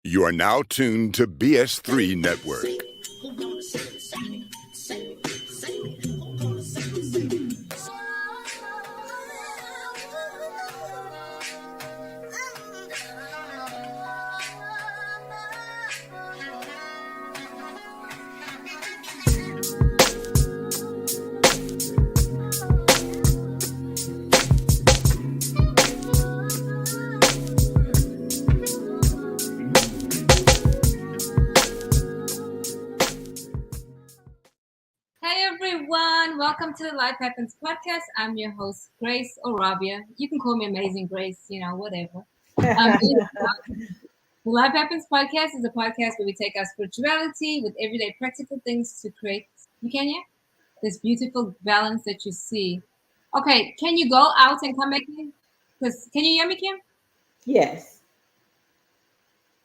You are now tuned to BS3 Network. Welcome to the Life Happens podcast. I'm your host, Grace or Rabia. You can call me Amazing Grace, whatever. The Life Happens podcast is a podcast where we take our spirituality with everyday practical things to create, this beautiful balance that you see. Okay, can you go out and come back in? Because can you hear me, Kim? Yes.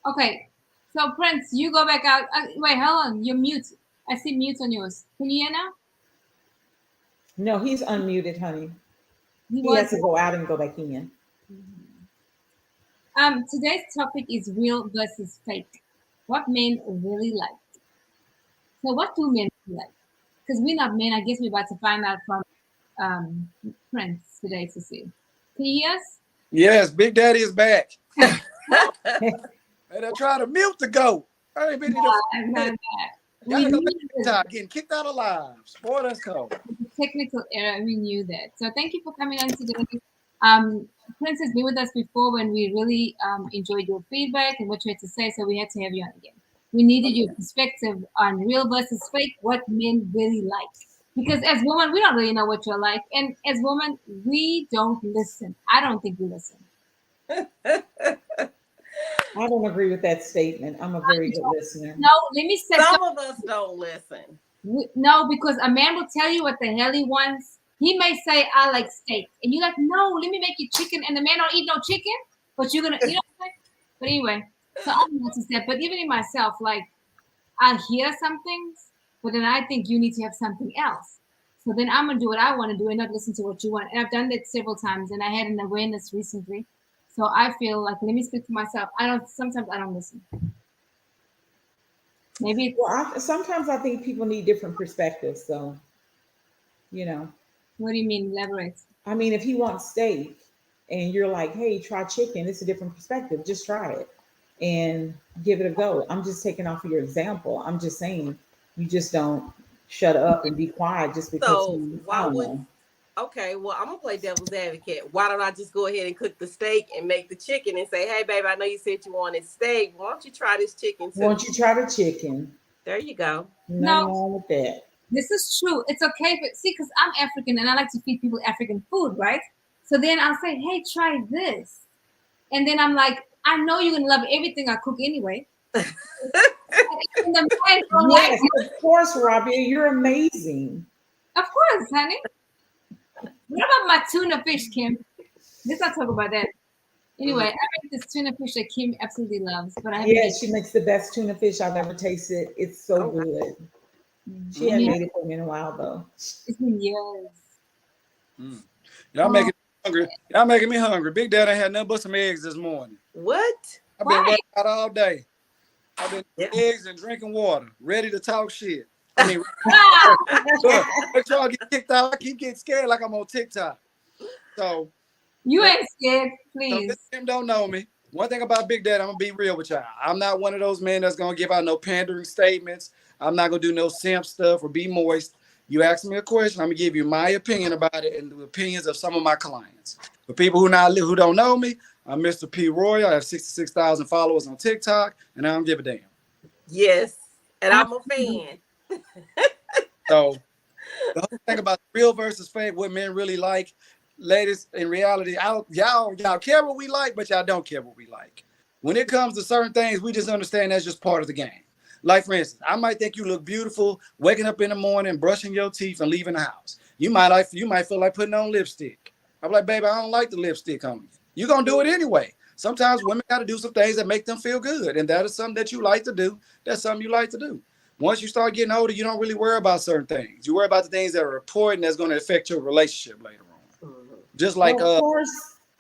Okay, so Prince, you go back out. Wait, hold on. You're mute. I see mute on yours. Can you hear now? No, he's unmuted, honey. He has to go out and go back in. Today's topic is real versus fake. What men really like. So what do men like? Because we're not men. I guess we're about to find out from Prince today to see. Can you hear us? Yes, Big Daddy is back. And I try to mute the goat. I ain't been getting kicked out of lives. Boy, that's cold. Technical error, we knew that. So thank you for coming on today. Prince has been with us before when we really enjoyed your feedback and what you had to say, so we had to have you on again. We needed your perspective on real versus fake, what men really like. Because as women, we don't really know what you're like. And as women, we don't listen. I don't think we listen. I don't agree with that statement. I'm a very good listener. No, let me say some of us don't listen. No, because a man will tell you what the hell he wants. He may say, I like steak. And you're like, no, let me make you chicken. And the man don't eat no chicken. But you're going to, But anyway, so I don't know what to say. But even in myself, like, I hear some things, but then I think you need to have something else. So then I'm going to do what I want to do and not listen to what you want. And I've done that several times. And I had an awareness recently. So I feel like, let me speak to myself. Sometimes I don't listen. Maybe. Well, sometimes I think people need different perspectives. So, What do you mean? Elaborate. I mean, if he wants steak and you're like, hey, try chicken, it's a different perspective. Just try it and give it a go. I'm just taking off of your example. I'm just saying you just don't shut up and be quiet just because Okay, well, I'm going to play devil's advocate. Why don't I just go ahead and cook the steak and make the chicken and say, hey, babe, I know you said you wanted steak. Why don't you try this chicken too? Why don't you try the chicken? There you go. Nothing wrong with that. This is true. It's okay. But see, because I'm African and I like to feed people African food, right? So then I'll say, hey, try this. And then I'm like, I know you're going to love everything I cook anyway. Yes, of course, Robbie. You're amazing. Of course, honey. What about my tuna fish, Kim? Let's not talk about that. Anyway, I make this tuna fish that Kim absolutely loves. But she makes the best tuna fish I've ever tasted. It's so good. She hadn't made it for me in a while, though. It's been years. Y'all making me hungry. Big Daddy had nothing but some eggs this morning. What? I've been working out all day. I've been eating eggs and drinking water, ready to talk shit. I mean, look, y'all get kicked out. I keep getting scared like I'm on TikTok. So you ain't scared, please. So them don't know me. One thing about Big Daddy, I'm gonna be real with y'all. I'm not one of those men that's gonna give out no pandering statements. I'm not gonna do no simp stuff or be moist. You ask me a question, I'm gonna give you my opinion about it and the opinions of some of my clients. For people who don't know me, I'm Mr. P. Roy. I have 66,000 followers on TikTok, and I don't give a damn. Yes, and I'm a fan. So the whole thing about real versus fake, what men really like, ladies, in reality, y'all care what we like, but y'all don't care what we like. When it comes to certain things, we just understand that's just part of the game. Like, for instance, I might think you look beautiful waking up in the morning, brushing your teeth, and leaving the house. You might feel like putting on lipstick. I'm like, baby, I don't like the lipstick on you. You're going to do it anyway. Sometimes women got to do some things that make them feel good, and that is something that you like to do. That's something you like to do. Once you start getting older, you don't really worry about certain things. You worry about the things that are important that's going to affect your relationship later on. Just like, of course,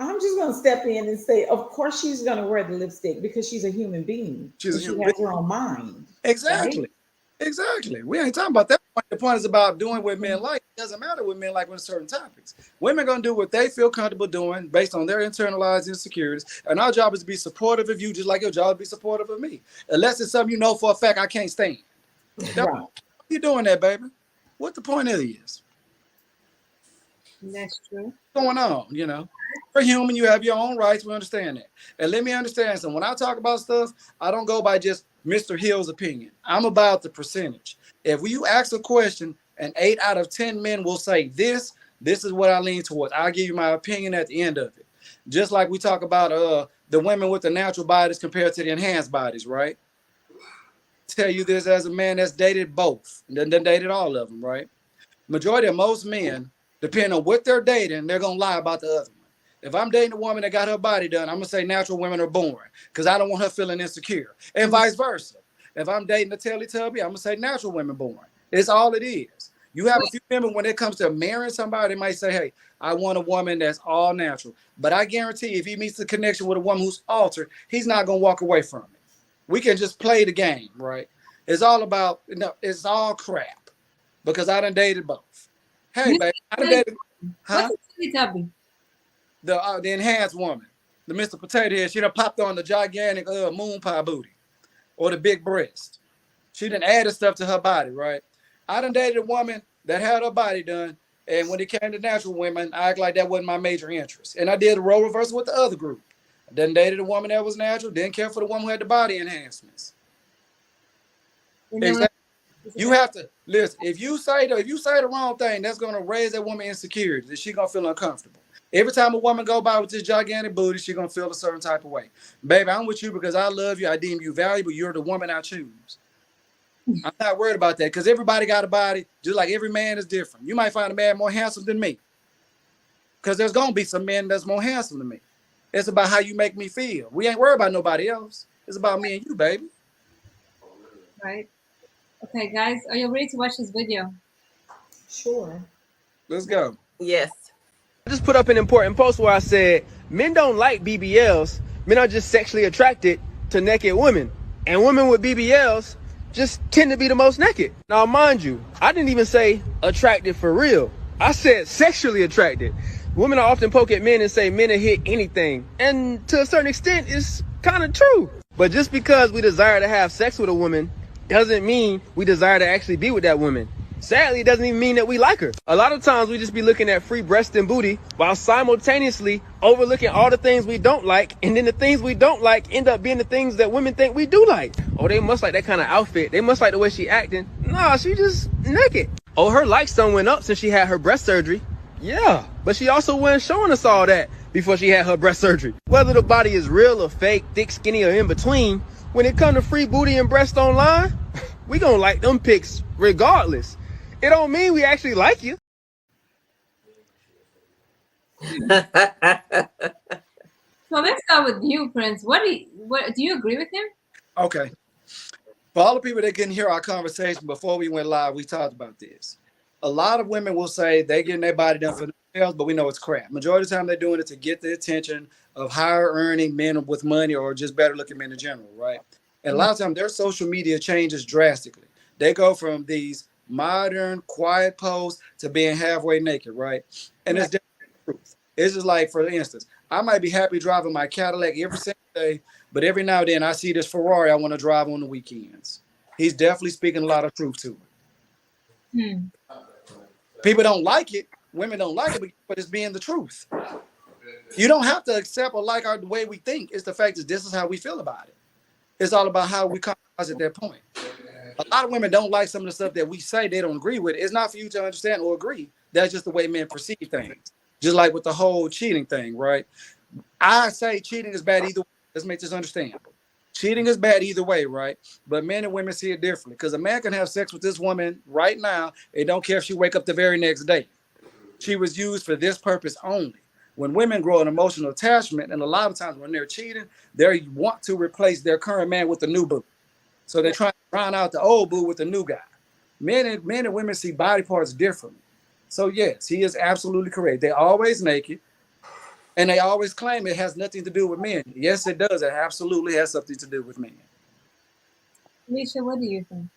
I'm just going to step in and say, of course she's going to wear the lipstick because she's a human being. She's a and she human has being. her own mind. Exactly. Right? Exactly. We ain't talking about that point. The point is about doing what men like. It doesn't matter what men like with certain topics. Women gonna do what they feel comfortable doing based on their internalized insecurities. And our job is to be supportive of you, just like your job is to be supportive of me. Unless it's something you know for a fact I can't stand. Right. You doing that, baby? What the point is? That's true. What's going on? You know, you're human. You have your own rights. We understand that. And let me understand something. When I talk about stuff, I don't go by just Mr. Hill's opinion. I'm about the percentage. If you ask a question and 8 out of 10 men will say this is what I lean towards. I'll give you my opinion at the end of it. Just like we talk about the women with the natural bodies compared to the enhanced bodies, right? Tell you this as a man that's dated both, and then dated all of them, right? Majority of most men, depending on what they're dating, they're gonna lie about the other one. If I'm dating a woman that got her body done, I'm gonna say natural women are born because I don't want her feeling insecure, and vice versa. If I'm dating a Teletubby, I'm gonna say natural women born. It's all it is. You have a few women when it comes to marrying somebody, they might say, "Hey, I want a woman that's all natural." But I guarantee, if he meets the connection with a woman who's altered, he's not gonna walk away from it. We can just play the game, right? It's all about, it's all crap because I done dated both. Hey, baby, I done dated. Huh? What's a Teletubby? The enhanced woman, the Mr. Potato Head, she done popped on the gigantic moon pie booty or the big breast. She done added stuff to her body, right? I done dated a woman that had her body done, and when it came to natural women, I act like that wasn't my major interest. And I did a role reversal with the other group. I done dated a woman that was natural, didn't care for the woman who had the body enhancements. Exactly. You have to listen. If you say the wrong thing, that's gonna raise that woman insecurity. That she gonna feel uncomfortable. Every time a woman go by with this gigantic booty, she gonna feel a certain type of way. Baby, I'm with you because I love you. I deem you valuable. You're the woman I choose. I'm not worried about that because everybody got a body, just like every man is different. You might find a man more handsome than me because there's gonna be some men that's more handsome than me. It's about how you make me feel. We ain't worried about nobody else. It's about me and you, baby. Right. Okay, guys, are you ready to watch this video? Sure. Let's go. Yes. I just put up an important post where I said men don't like BBLs. Men are just sexually attracted to naked women. And women with BBLs just tend to be the most naked. Now, mind you, I didn't even say attracted for real. I said sexually attracted. Women are often poke at men and say men will hit anything. And to a certain extent, it's kind of true. But just because we desire to have sex with a woman doesn't mean we desire to actually be with that woman. Sadly, it doesn't even mean that we like her. A lot of times we just be looking at free breast and booty while simultaneously overlooking all the things we don't like. And then the things we don't like end up being the things that women think we do like. Oh, they must like that kind of outfit. They must like the way she acting. Nah, she just naked. Oh, her likes done went up since she had her breast surgery. Yeah, but she also wasn't showing us all that before she had her breast surgery. Whether the body is real or fake, thick, skinny, or in between, when it comes to free booty and breast online, we gonna like them pics regardless. It don't mean we actually like you. So let's start with you, Prince. What do you agree with him? Okay. For all the people that couldn't hear our conversation before we went live, we talked about this. A lot of women will say they getting their body done for themselves, but we know it's crap. Majority of the time they're doing it to get the attention of higher earning men with money or just better looking men in general, right? And a lot of times their social media changes drastically. They go from these modern, quiet pose to being halfway naked, right? And it's different truth. It's just like, for instance, I might be happy driving my Cadillac every single day, but every now and then I see this Ferrari I want to drive on the weekends. He's definitely speaking a lot of truth to it. People don't like it. Women don't like it, but it's being the truth. You don't have to accept or like the way we think. It's the fact that this is how we feel about it. It's all about how we compromise at that point. A lot of women don't like some of the stuff that we say they don't agree with. It's not for you to understand or agree. That's just the way men perceive things. Just like with the whole cheating thing, right? I say cheating is bad either way. Let's make this understandable. Cheating is bad either way, right? But men and women see it differently. Because a man can have sex with this woman right now and don't care if she wake up the very next day. She was used for this purpose only. When women grow an emotional attachment, and a lot of times when they're cheating, they want to replace their current man with a new boo. So they're trying to drown out the old boo with the new guy. Men and women see body parts differently. So yes, he is absolutely correct. They're always naked. And they always claim it has nothing to do with men. Yes, it does. It absolutely has something to do with men. Misha, what do you think?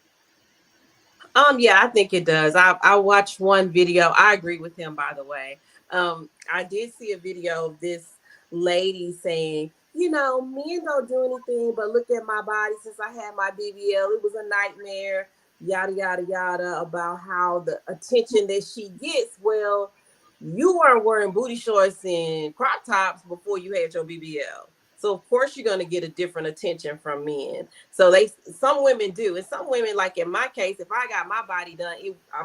Yeah, I think it does. I watched one video. I agree with him, by the way. I did see a video of this lady saying, you know, men don't do anything but look at my body since I had my BBL. It was a nightmare, yada, yada, yada, about how the attention that she gets. Well, you weren't wearing booty shorts and crop tops before you had your BBL. So of course you're gonna get a different attention from men. So some women do, and some women, like in my case, if I got my body done,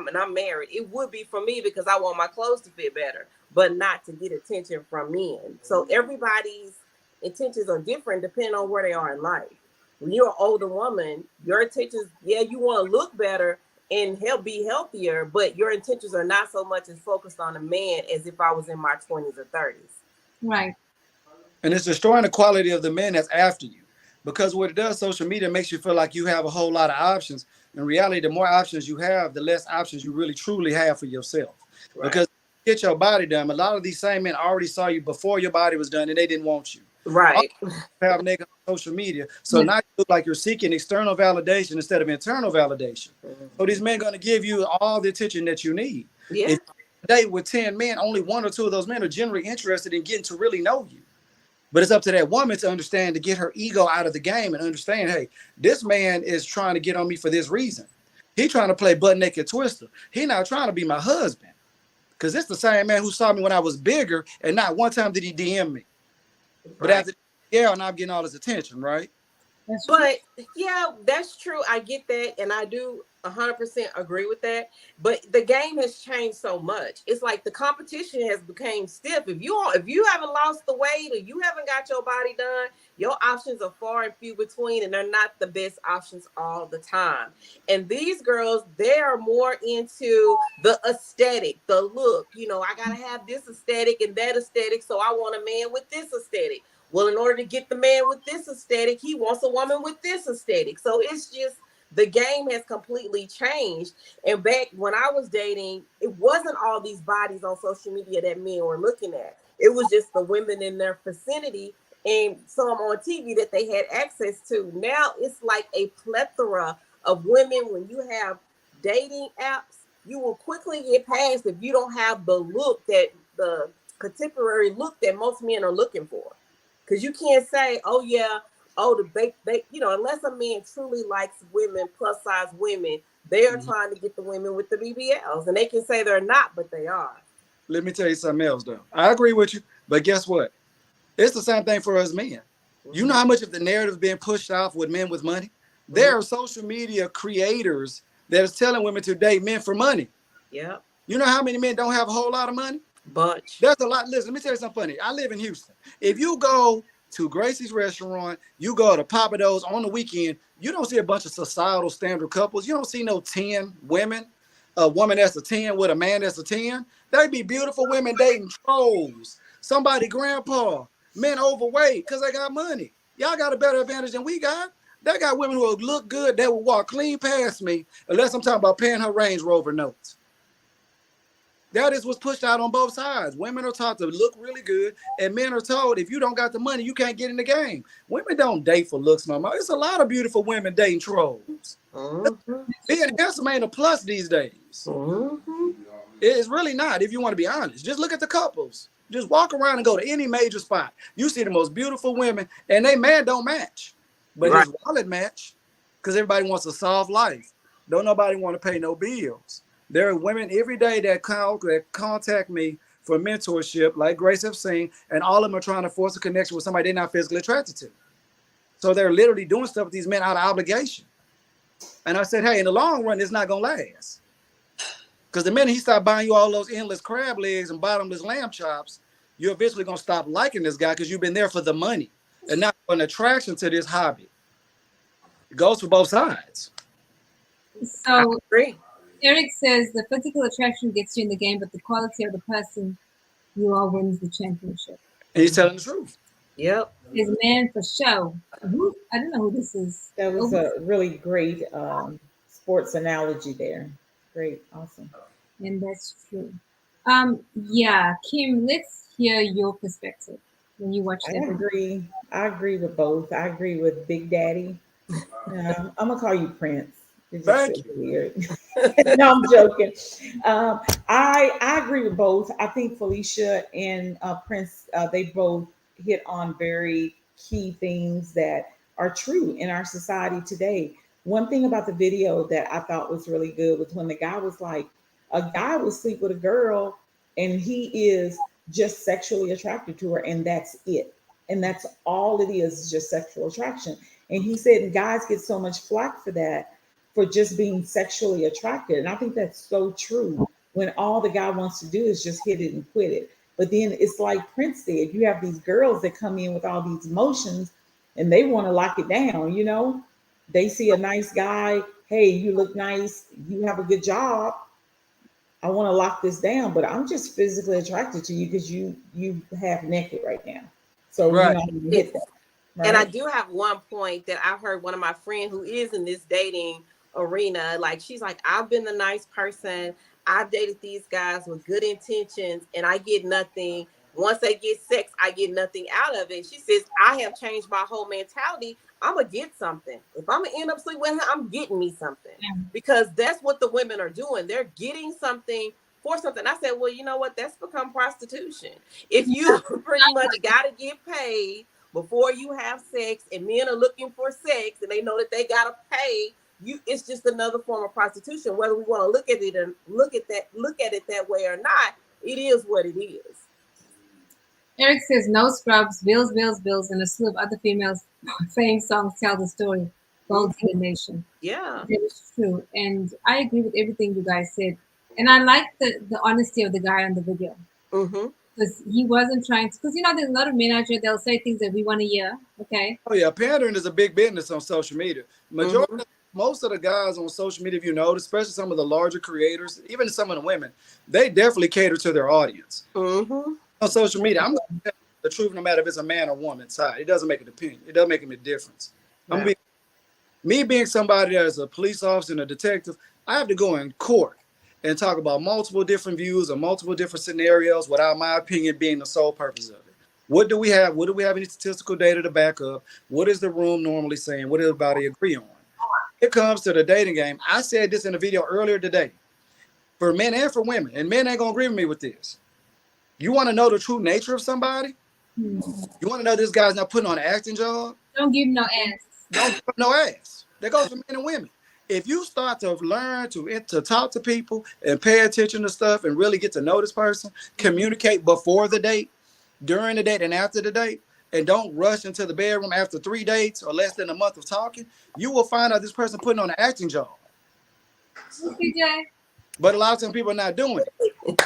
and I'm married, it would be for me because I want my clothes to fit better, but not to get attention from men. So everybody's intentions are different depending on where they are in life. When you're an older woman, your intentions, yeah, you want to look better and be healthier, but your intentions are not so much as focused on a man as if I was in my 20s or 30s. Right. And it's destroying the quality of the men that's after you. Because what it does, social media makes you feel like you have a whole lot of options. In reality, the more options you have, the less options you really truly have for yourself. Right. Because you get your body done, a lot of these same men already saw you before your body was done and they didn't want you. Right. Have niggas on social media. So now you look like you're seeking external validation instead of internal validation. So these men are going to give you all the attention that you need. Yeah. If you date with 10 men, only 1 or 2 of those men are generally interested in getting to really know you. But it's up to that woman to understand, to get her ego out of the game and understand, hey, this man is trying to get on me for this reason. He trying to play butt naked twister. He not trying to be my husband. Because it's the same man who saw me when I was bigger and not one time did he DM me. Right. But after now I'm getting all his attention, right? But yeah, that's true. I get that. And I do 100% agree with that. But the game has changed so much. It's like the competition has become stiff. If you haven't lost the weight or you haven't got your body done, your options are far and few between, and they're not the best options all the time. And these girls, they are more into the aesthetic, the look. You know, I gotta have this aesthetic and that aesthetic, so I want a man with this aesthetic. Well, in order to get the man with this aesthetic, he wants a woman with this aesthetic. So it's just, the game has completely changed. And back when I was dating, it wasn't all these bodies on social media that men were looking at. It was just the women in their vicinity and some on TV that they had access to. Now it's like a plethora of women. When you have dating apps, you will quickly get past if you don't have the look, that the contemporary look that most men are looking for. Because you can't say, oh yeah, they you know, unless a man truly likes women, plus size women, they are trying to get the women with the BBLs, and they can say they're not, but they are. Let me tell you something else though. I agree with you, but guess what? It's the same thing for us men. You know how much of the narrative is being pushed off with men with money? There are social media creators that is telling women to date men for money. Yeah. You know how many men don't have a whole lot of money? Bunch. There's a lot. Listen, let me tell you something funny. I live in Houston. If you go to Gracie's restaurant, you go to Papa Do's on the weekend, you don't see a bunch of societal standard couples. You don't see no 10 women, a woman that's a 10 with a man that's a 10. They be beautiful women dating trolls, somebody grandpa, men overweight because they got money. Y'all got a better advantage than we got. They got women who will look good, that will walk clean past me, unless I'm talking about paying her Range Rover notes. That is what's pushed out on both sides. Women are taught to look really good, and men are told if you don't got the money, you can't get in the game. Women don't date for looks no more. There's a lot of beautiful women dating trolls. Being handsome ain't a plus these days. It's really not, if you want to be honest. Just look at the couples. Just walk around and go to any major spot. You see the most beautiful women, and they man don't match. But his wallet match, because everybody wants a soft life. Don't nobody want to pay no bills. There are women every day that contact me for mentorship, like Grace have seen, and all of them are trying to force a connection with somebody they're not physically attracted to. So they're literally doing stuff with these men out of obligation. And I said, hey, in the long run, it's not going to last. Because the minute he starts buying you all those endless crab legs and bottomless lamb chops, you're eventually going to stop liking this guy because you've been there for the money and not for an attraction to this hobby. It goes for both sides. So Eric says the physical attraction gets you in the game, but the quality of the person you are wins the championship. And he's telling the truth. Yep. His man for show. I don't know who this is. That was a really great sports analogy there. Great, awesome. And that's true. Yeah, Kim, let's hear your perspective when you watch that. I agree with both. I agree with Big Daddy. I'm gonna call you Prince. It just Thank feels you. weird. No, I'm joking. I agree with both. I think Felicia and Prince, they both hit on very key things that are true in our society today. One thing about the video that I thought was really good was when the guy was like, a guy will sleep with a girl and he is just sexually attracted to her, and that's it. And that's all it is just sexual attraction. And he said guys get so much flack for that, for just being sexually attracted. And I think that's so true when all the guy wants to do is just hit it and quit it. But then it's like Prince said, you have these girls that come in with all these emotions and they want to lock it down, you know? They see a nice guy, hey, you look nice, you have a good job. I want to lock this down, but I'm just physically attracted to you because you half naked right now. So you Right. know you hit that. Right? And I do have one point that I heard one of my friends who is in this dating arena, like she's like, I've been a nice person. I've dated these guys with good intentions and I get nothing. Once they get sex, I get nothing out of it. She says, I have changed my whole mentality. I'm going to get something. If I'm going to end up sleeping with her, I'm getting me something. Because that's what the women are doing. They're getting something for something. I said, well, you know what? That's become prostitution. If you pretty much got to get paid before you have sex, and men are looking for sex and they know that they got to pay you, it's just another form of prostitution. Whether we want to look at it and look at it that way or not, it is what it is. Eric says no scrubs, bills, bills, bills, and a slew of other females saying songs tell the story. Gold Digger Nation. Yeah. That is true. And I agree with everything you guys said. And I like the honesty of the guy on the video. Mm-hmm. Because he wasn't trying to, because you know, there's a lot of men out there, they'll say things that we want to hear. Okay. Oh yeah, pandering is a big business on social media. Most of the guys on social media, if you notice, especially some of the larger creators, even some of the women, they definitely cater to their audience. Mm-hmm. On social media, I'm going to tell you the truth, no matter if it's a man or woman side. It doesn't make an opinion. It doesn't make a difference. Right. Me being somebody that is a police officer and a detective, I have to go in court and talk about multiple different views or multiple different scenarios without my opinion being the sole purpose of it. What do we have? What do we have any statistical data to back up? What is the room normally saying? What does everybody agree on? It comes to the dating game. I said this in a video earlier today, for men and for women, and men ain't gonna agree with me with this. You want to know the true nature of somebody? You want to know this guy's not putting on an acting job? Don't give him no ass. Don't give him no ass. That goes for men and women. If you start to learn to talk to people and pay attention to stuff and really get to know this person, communicate before the date, during the date, and after the date, and don't rush into the bedroom after 3 dates or less than a month of talking, you will find out this person putting on an acting job. CJ. But a lot of times people are not doing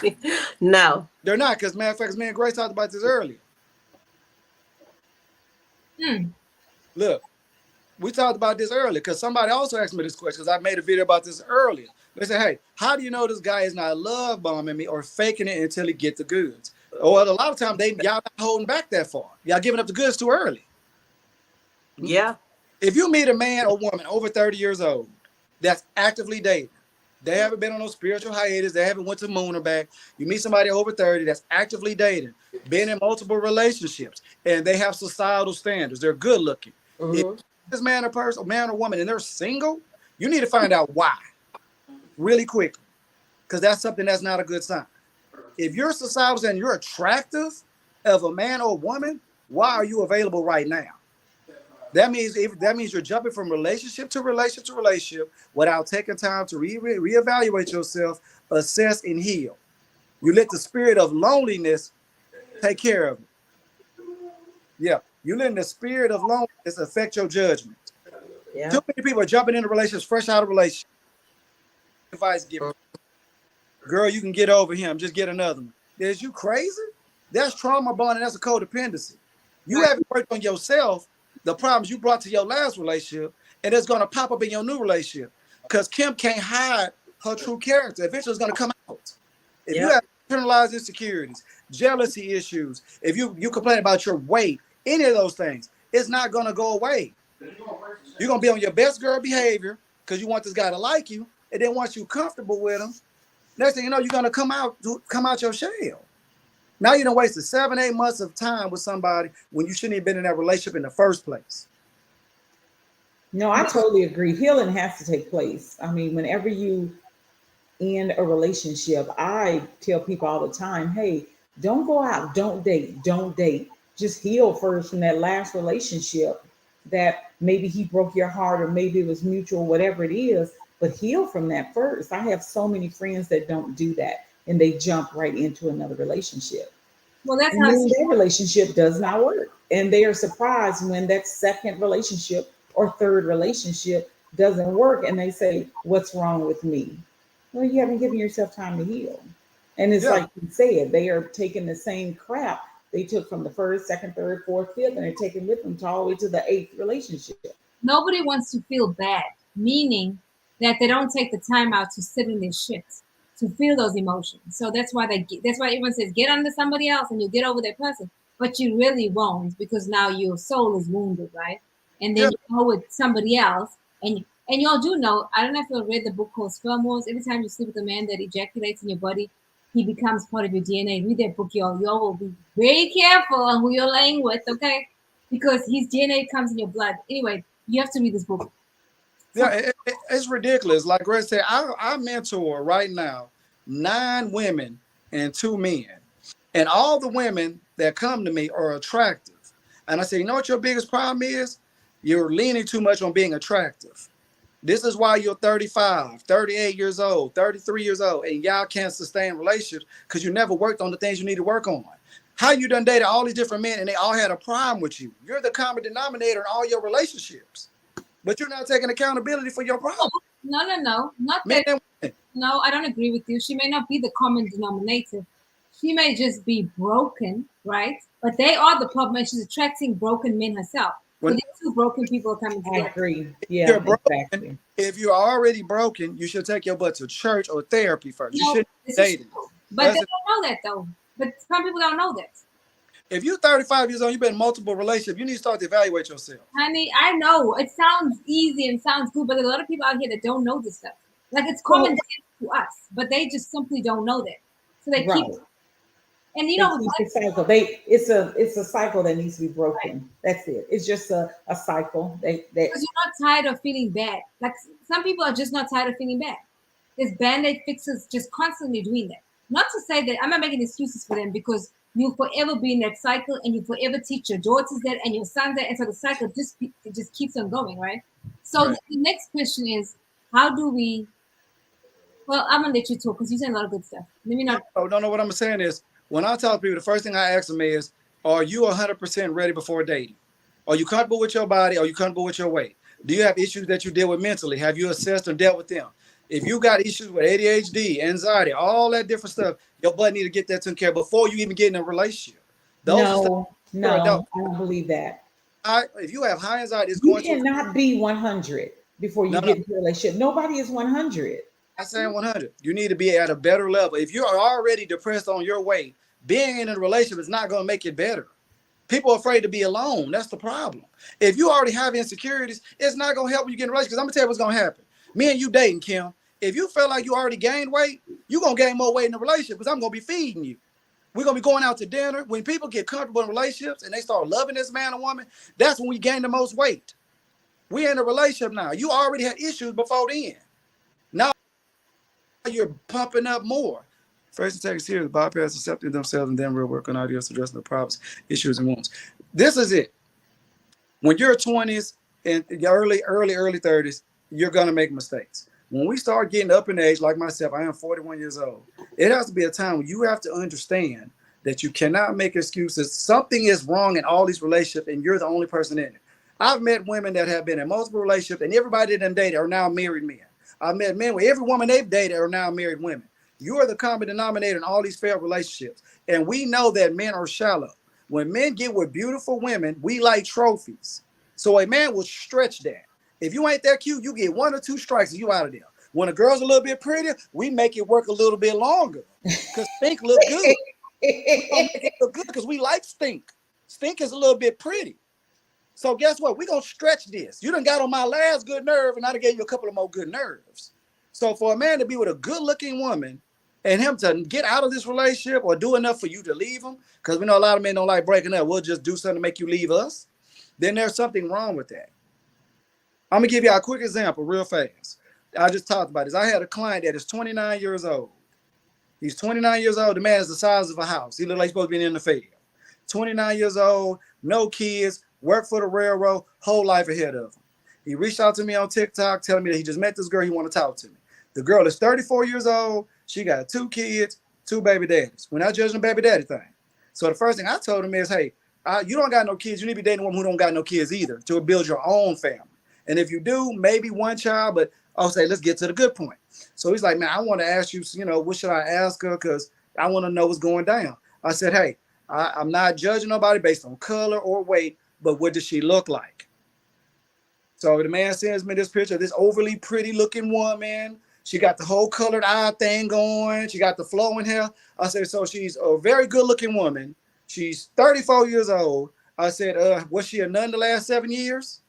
it. No. They're not, because matter of fact, me and Grace talked about this earlier. Look, we talked about this earlier because somebody also asked me this question because I made a video about this earlier. They said, hey, how do you know this guy is not love bombing me or faking it until he get the goods? Or a lot of times y'all not holding back that far. Y'all giving up the goods too early. Yeah. If you meet a man or woman over 30 years old that's actively dating, they haven't been on no spiritual hiatus, they haven't went to moon or back. You meet somebody over 30 that's actively dating, been in multiple relationships, and they have societal standards. They're good looking. If this man or woman, and they're single, you need to find out why really quickly, because that's something that's not a good sign. If you're societal and you're attractive of a man or woman, why are you available right now? That means you're jumping from relationship to relationship to relationship without taking time to reevaluate yourself, assess, and heal. You let the spirit of loneliness take care of it. Yeah, you let the spirit of loneliness affect your judgment. Yeah. Too many people are jumping into relationships fresh out of relationship. Advice given. Girl, you can get over him. Just get another one. Is you crazy? That's trauma bonding. That's a codependency. You haven't worked on yourself, the problems you brought to your last relationship, and it's going to pop up in your new relationship. Because Kim can't hide her true character. Eventually, it's going to come out. If you have internalized insecurities, jealousy issues, if you complain about your weight, any of those things, it's not going to go away. You're going to be on your best girl behavior because you want this guy to like you. And then once you're comfortable with him, next thing you know, you're going to come out your shell. Now you done wasted 7-8 months of time with somebody when you shouldn't have been in that relationship in the first place. No, I totally agree. Healing has to take place. I mean, whenever you end a relationship, I tell people all the time, hey, don't go out, don't date, don't date. Just heal first from that last relationship that maybe he broke your heart or maybe it was mutual, whatever it is, but heal from that first. I have so many friends that don't do that and they jump right into another relationship. Well, that's And how then their relationship does not work. And they are surprised when that second relationship or third relationship doesn't work. And they say, what's wrong with me? Well, you haven't given yourself time to heal. And it's Yeah. like you said, they are taking the same crap they took from the first, second, third, fourth, fifth, and they're taking with them to all the way to the eighth relationship. nobody wants to feel bad, meaning that they don't take the time out to sit in their shit, to feel those emotions. So that's why that's why everyone says get under somebody else and you'll get over that person, but you really won't because now your soul is wounded, right? And then Yeah. you go with somebody else, and y'all do know. I don't know if you read the book called Sperm Wars. Every time you sleep with a man that ejaculates in your body, he becomes part of your DNA. Read that book, y'all. Y'all will be very careful on who you're laying with, okay? Because his DNA comes in your blood. Anyway, you have to read this book. Yeah, it's ridiculous. Like Greg said, I mentor right now 9 women and 2 men. And all the women that come to me are attractive. And I say, you know what your biggest problem is? You're leaning too much on being attractive. This is why you're 35, 38 years old, 33 years old, and y'all can't sustain relationships because you never worked on the things you need to work on. How you done dated all these different men and they all had a problem with you? You're the common denominator in all your relationships, but you're not taking accountability for your problem. No. Not Men that. and women. No, I don't agree with you. She may not be the common denominator. She may just be broken, right? But they are the problem, and she's attracting broken men herself. So When these two broken people are coming I together. agree. you're Yeah, broken, exactly. if you're already broken, you should take your butt to church or therapy first. You No, shouldn't this be is dating. true. But That's they it. don't know that though. But some people don't know that. If you're 35 years old, you've been in multiple relationships, you need to start to evaluate yourself. Honey, I know it sounds easy and sounds good, but there's a lot of people out here that don't know this stuff. Like it's common Well, sense to us, but they just simply don't know that. So they keep, right. and you They know, keep like, the cycle. It's a cycle that needs to be broken. That's it. It's just a cycle. because you're not tired of feeling bad. Like some people are just not tired of feeling bad. There's band-aid fixes just constantly doing that. Not to say that I'm not making excuses for them because you'll forever be in that cycle and you forever teach your daughters that and your sons that, and so the cycle it just keeps on going, right? So Right. the next question is, how do we? Well, I'm gonna let you talk because you said a lot of good stuff. Let me not. No. What I'm saying is, when I tell people, the first thing I ask them is, are you 100% ready before dating? Are you comfortable with your body? Are you comfortable with your weight? Do you have issues that you deal with mentally? Have you assessed or dealt with them? If you got issues with ADHD, anxiety, all that different stuff, your butt need to get that taken care of before you even get in a relationship. Those are stuff you're an adult. No, I don't believe that. If you have high anxiety, it's You going to. cannot be 100 before you No. get into a relationship. Nobody is 100. I'm saying 100. You need to be at a better level. If you're already depressed on your weight, being in a relationship is not going to make it better. People are afraid to be alone. That's the problem. If you already have insecurities, it's not going to help when you get in a relationship. Because I'm going to tell you what's going to happen. Me and you dating, Kim. If you feel like you already gained weight, you're going to gain more weight in the relationship because I'm going to be feeding you. We're going to be going out to dinner. When people get comfortable in relationships and they start loving this man or woman, that's when we gain the most weight. We're in a relationship now. You already had issues before then. Now you're pumping up more. First, to take it serious, bypass accepting themselves, and then we'll work on ideas addressing the problems, issues, and wounds. This is it. When you're 20s and early 30s, you're gonna make mistakes. When we start getting up in age, like myself, I am 41 years old. It has to be a time when you have to understand that you cannot make excuses. Something is wrong in all these relationships, and you're the only person in it. I've met women that have been in multiple relationships, and everybody that dated are now married men. I've met men where every woman they've dated are now married women. You are the common denominator in all these failed relationships. And we know that men are shallow. When men get with beautiful women, we like trophies. So a man will stretch that. If you ain't that cute, you get 1 or 2 strikes and you out of there. When a girl's a little bit prettier, we make it work a little bit longer. Because stink look good. We don't make it look good because we like stink. Stink is a little bit pretty. So guess what? We're going to stretch this. You done got on my last good nerve, and I done gave you a couple of more good nerves. So for a man to be with a good-looking woman and him to get out of this relationship or do enough for you to leave him, because we know a lot of men don't like breaking up. We'll just do something to make you leave us. Then there's something wrong with that. I'm gonna give you a quick example real fast. I just talked about this. I had a client that is 29 years old. He's 29 years old. The man is the size of a house. He looks like he's supposed to be in the field. 29 years old, no kids, worked for the railroad, whole life ahead of him. He reached out to me on TikTok telling me that he just met this girl. He want to talk to me. The girl is 34 years old. She got 2 kids, 2 baby daddies. We're not judging the baby daddy thing. So the first thing I told him is, hey, you don't got no kids. You need to be dating a woman who don't got no kids either to build your own family. And if you do, maybe 1 child, but I'll say, let's get to the good point. So he's like, man, I want to ask you, what should I ask her? Because I want to know what's going down. I said, hey, I'm not judging nobody based on color or weight, but what does she look like? So the man sends me this picture of this overly pretty looking woman. She got the whole colored eye thing going. She got the flowing hair. I said, so she's a very good looking woman. She's 34 years old. I said, was she a nun the last 7 years?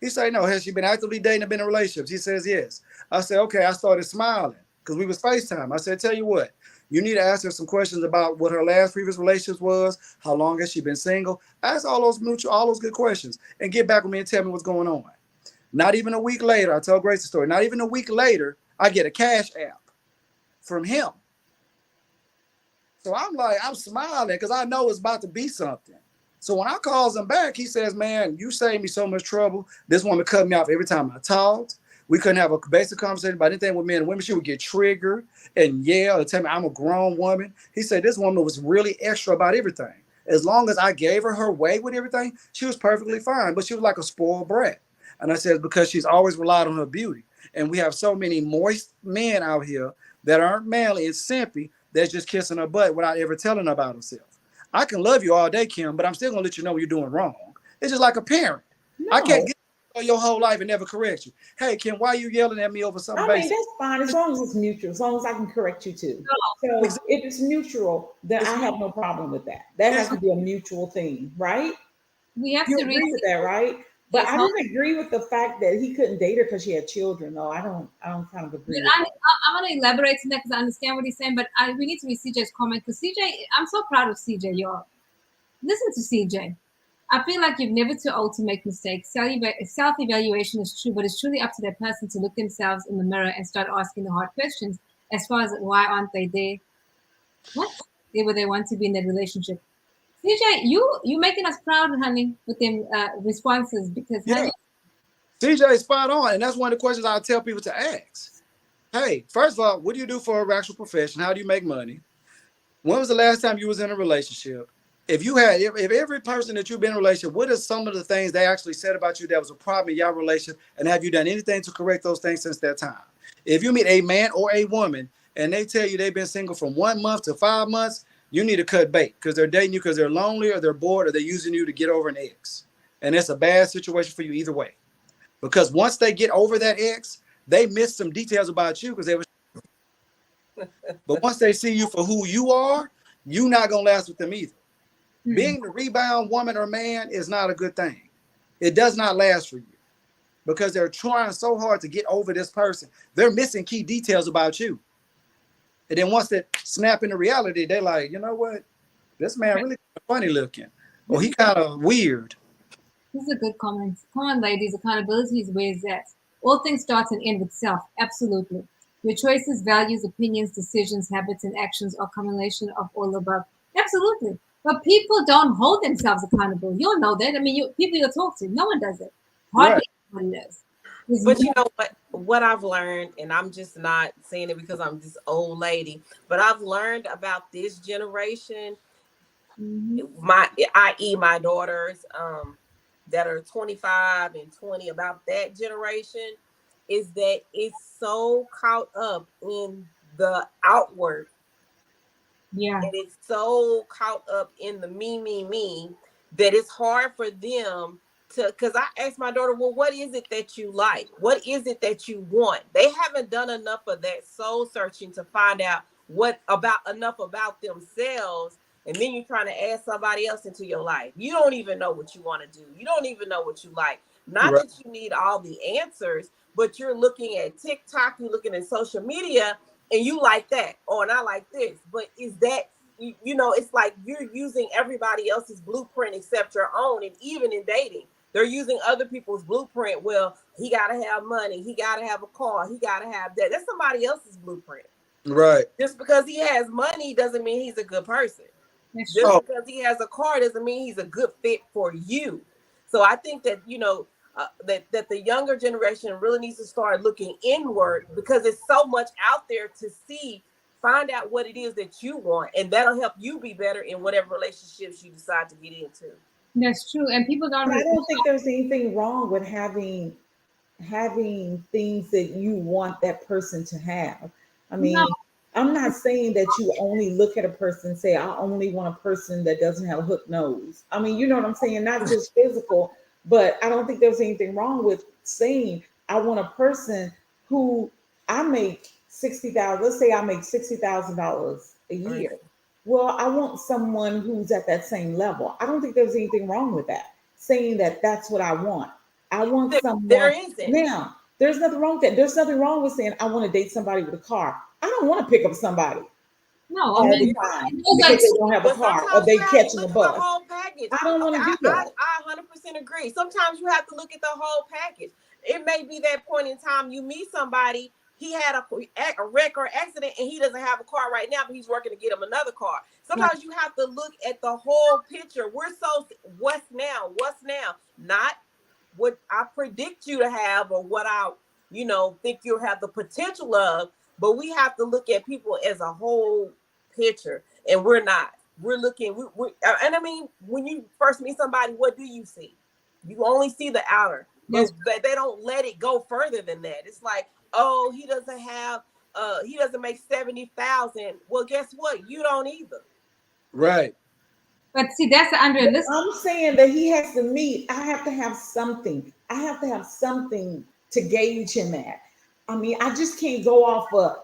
He said, no. Has she been actively dating and been in relationships? He says, yes. I said, okay. I started smiling because we was FaceTime. I said, tell you what, you need to ask her some questions about what her last previous relationship was. How long has she been single? Ask all those good questions and get back with me and tell me what's going on. Not even a week later, I told Grace the story. Not even a week later, I get a Cash App from him. So I'm smiling because I know it's about to be something. So when I calls him back, he says, man, you saved me so much trouble. This woman cut me off every time I talked. We couldn't have a basic conversation about anything with men and women. She would get triggered and yell and tell me I'm a grown woman. He said this woman was really extra about everything. As long as I gave her way with everything, she was perfectly fine. But she was like a spoiled brat. And I said, because she's always relied on her beauty. And we have so many moist men out here that aren't manly and simpy that's just kissing her butt without ever telling her about herself. I can love you all day, Kim, but I'm still going to let you know what you're doing wrong. It's just like a parent. No. I can't get your whole life and never correct you. Hey, Kim, why are you yelling at me over something basic? That's fine as long as it's mutual, as long as I can correct you too. No. So if it's mutual, then I have no problem with that. That has to be a mutual thing, right? We have you to agree with that, right? But I don't agree with the fact that he couldn't date her because she had children. No, I don't kind of agree. I want to elaborate on that because I understand what he's saying, but we need to read CJ's comment because CJ, I'm so proud of CJ, y'all. Listen to CJ. I feel like you're never too old to make mistakes. Self-evaluation is true, but it's truly up to that person to look themselves in the mirror and start asking the hard questions as far as why aren't they there? What? They where they want to be in that relationship. CJ, you making us proud, honey, with them responses because honey, CJ is spot on, and that's one of the questions I tell people to ask. Hey, first of all, what do you do for a actual profession? How do you make money? When was the last time you was in a relationship? If every person that you've been in a relationship, what are some of the things they actually said about you that was a problem in your relationship, and have you done anything to correct those things since that time? If you meet a man or a woman and they tell you they've been single from 1 month to 5 months, you need to cut bait because they're dating you because they're lonely or they're bored or they're using you to get over an ex. And it's a bad situation for you either way. Because once they get over that ex, they miss some details about you because they were. But once they see you for who you are, you're not going to last with them either. Mm-hmm. Being the rebound woman or man is not a good thing. It does not last for you because they're trying so hard to get over this person. They're missing key details about you. And then once they snap into reality, they're like, you know what? This man really funny looking. Or he kind of weird. This is a good comment. Come on, ladies. Accountability is where it's at. All things start and end with self. Absolutely. Your choices, values, opinions, decisions, habits, and actions are a combination of all above. Absolutely. But people don't hold themselves accountable. You'll know that. I mean, people you'll talk to, no one does it. Hardly anybody does. But you know what I've learned, and I'm just not saying it because I'm this old lady, but I've learned about this generation, i.e. my daughters that are 25 and 20, about that generation, is that it's so caught up in the outward. Yeah. And it's so caught up in the me, that it's hard for them to, because I asked my daughter, well, what is it that you like? What is it that you want? They haven't done enough of that soul searching to find out enough about themselves. And then you're trying to add somebody else into your life. You don't even know what you want to do. You don't even know what you like. Not that you need all the answers, but you're looking at TikTok, you're looking at social media, and you like that, or and I like this. But is that it's like you're using everybody else's blueprint except your own. And even in dating, they're using other people's blueprint. Well, he got to have money, he got to have a car, he got to have that. That's somebody else's blueprint. Right. Just because he has money doesn't mean he's a good person. Just because he has a car doesn't mean he's a good fit for you. So I think that that the younger generation really needs to start looking inward, because there's so much out there to see. Find out what it is that you want, and that'll help you be better in whatever relationships you decide to get into. That's true. And people don't. I don't think there's anything wrong with having things that you want that person to have. I mean, no. I'm not saying that you only look at a person and say, I only want a person that doesn't have a hook nose. I mean, you know what I'm saying? Not just physical, but I don't think there's anything wrong with saying, I want a person who I make $60,000. Let's say I make $60,000 a year. Right. Well, I want someone who's at that same level. I don't think there's anything wrong with that. Saying that that's what I want. I want someone. There isn't. Now, there's nothing wrong with that. There's nothing wrong with saying, I want to date somebody with a car. I don't want to pick up somebody. No, I mean, because they don't have a car or they catching a bus. Whole package. I don't want to do that. I 100% agree. Sometimes you have to look at the whole package. It may be that point in time you meet somebody, he had a wreck or accident and he doesn't have a car right now, but he's working to get him another car. Sometimes you have to look at the whole picture. We're so what's now, not what I predict you to have or what I, think you'll have the potential of, but we have to look at people as a whole picture, and we're not. We're looking, and I mean, when you first meet somebody, what do you see? You only see the outer. Yes. But they don't let it go further than that. It's like, oh, he doesn't make 70,000. Well, guess what? You don't either. Right. But see, that's under this. I'm saying that he has to meet. I have to have something. I have to have something to gauge him at. I mean, I just can't go off of,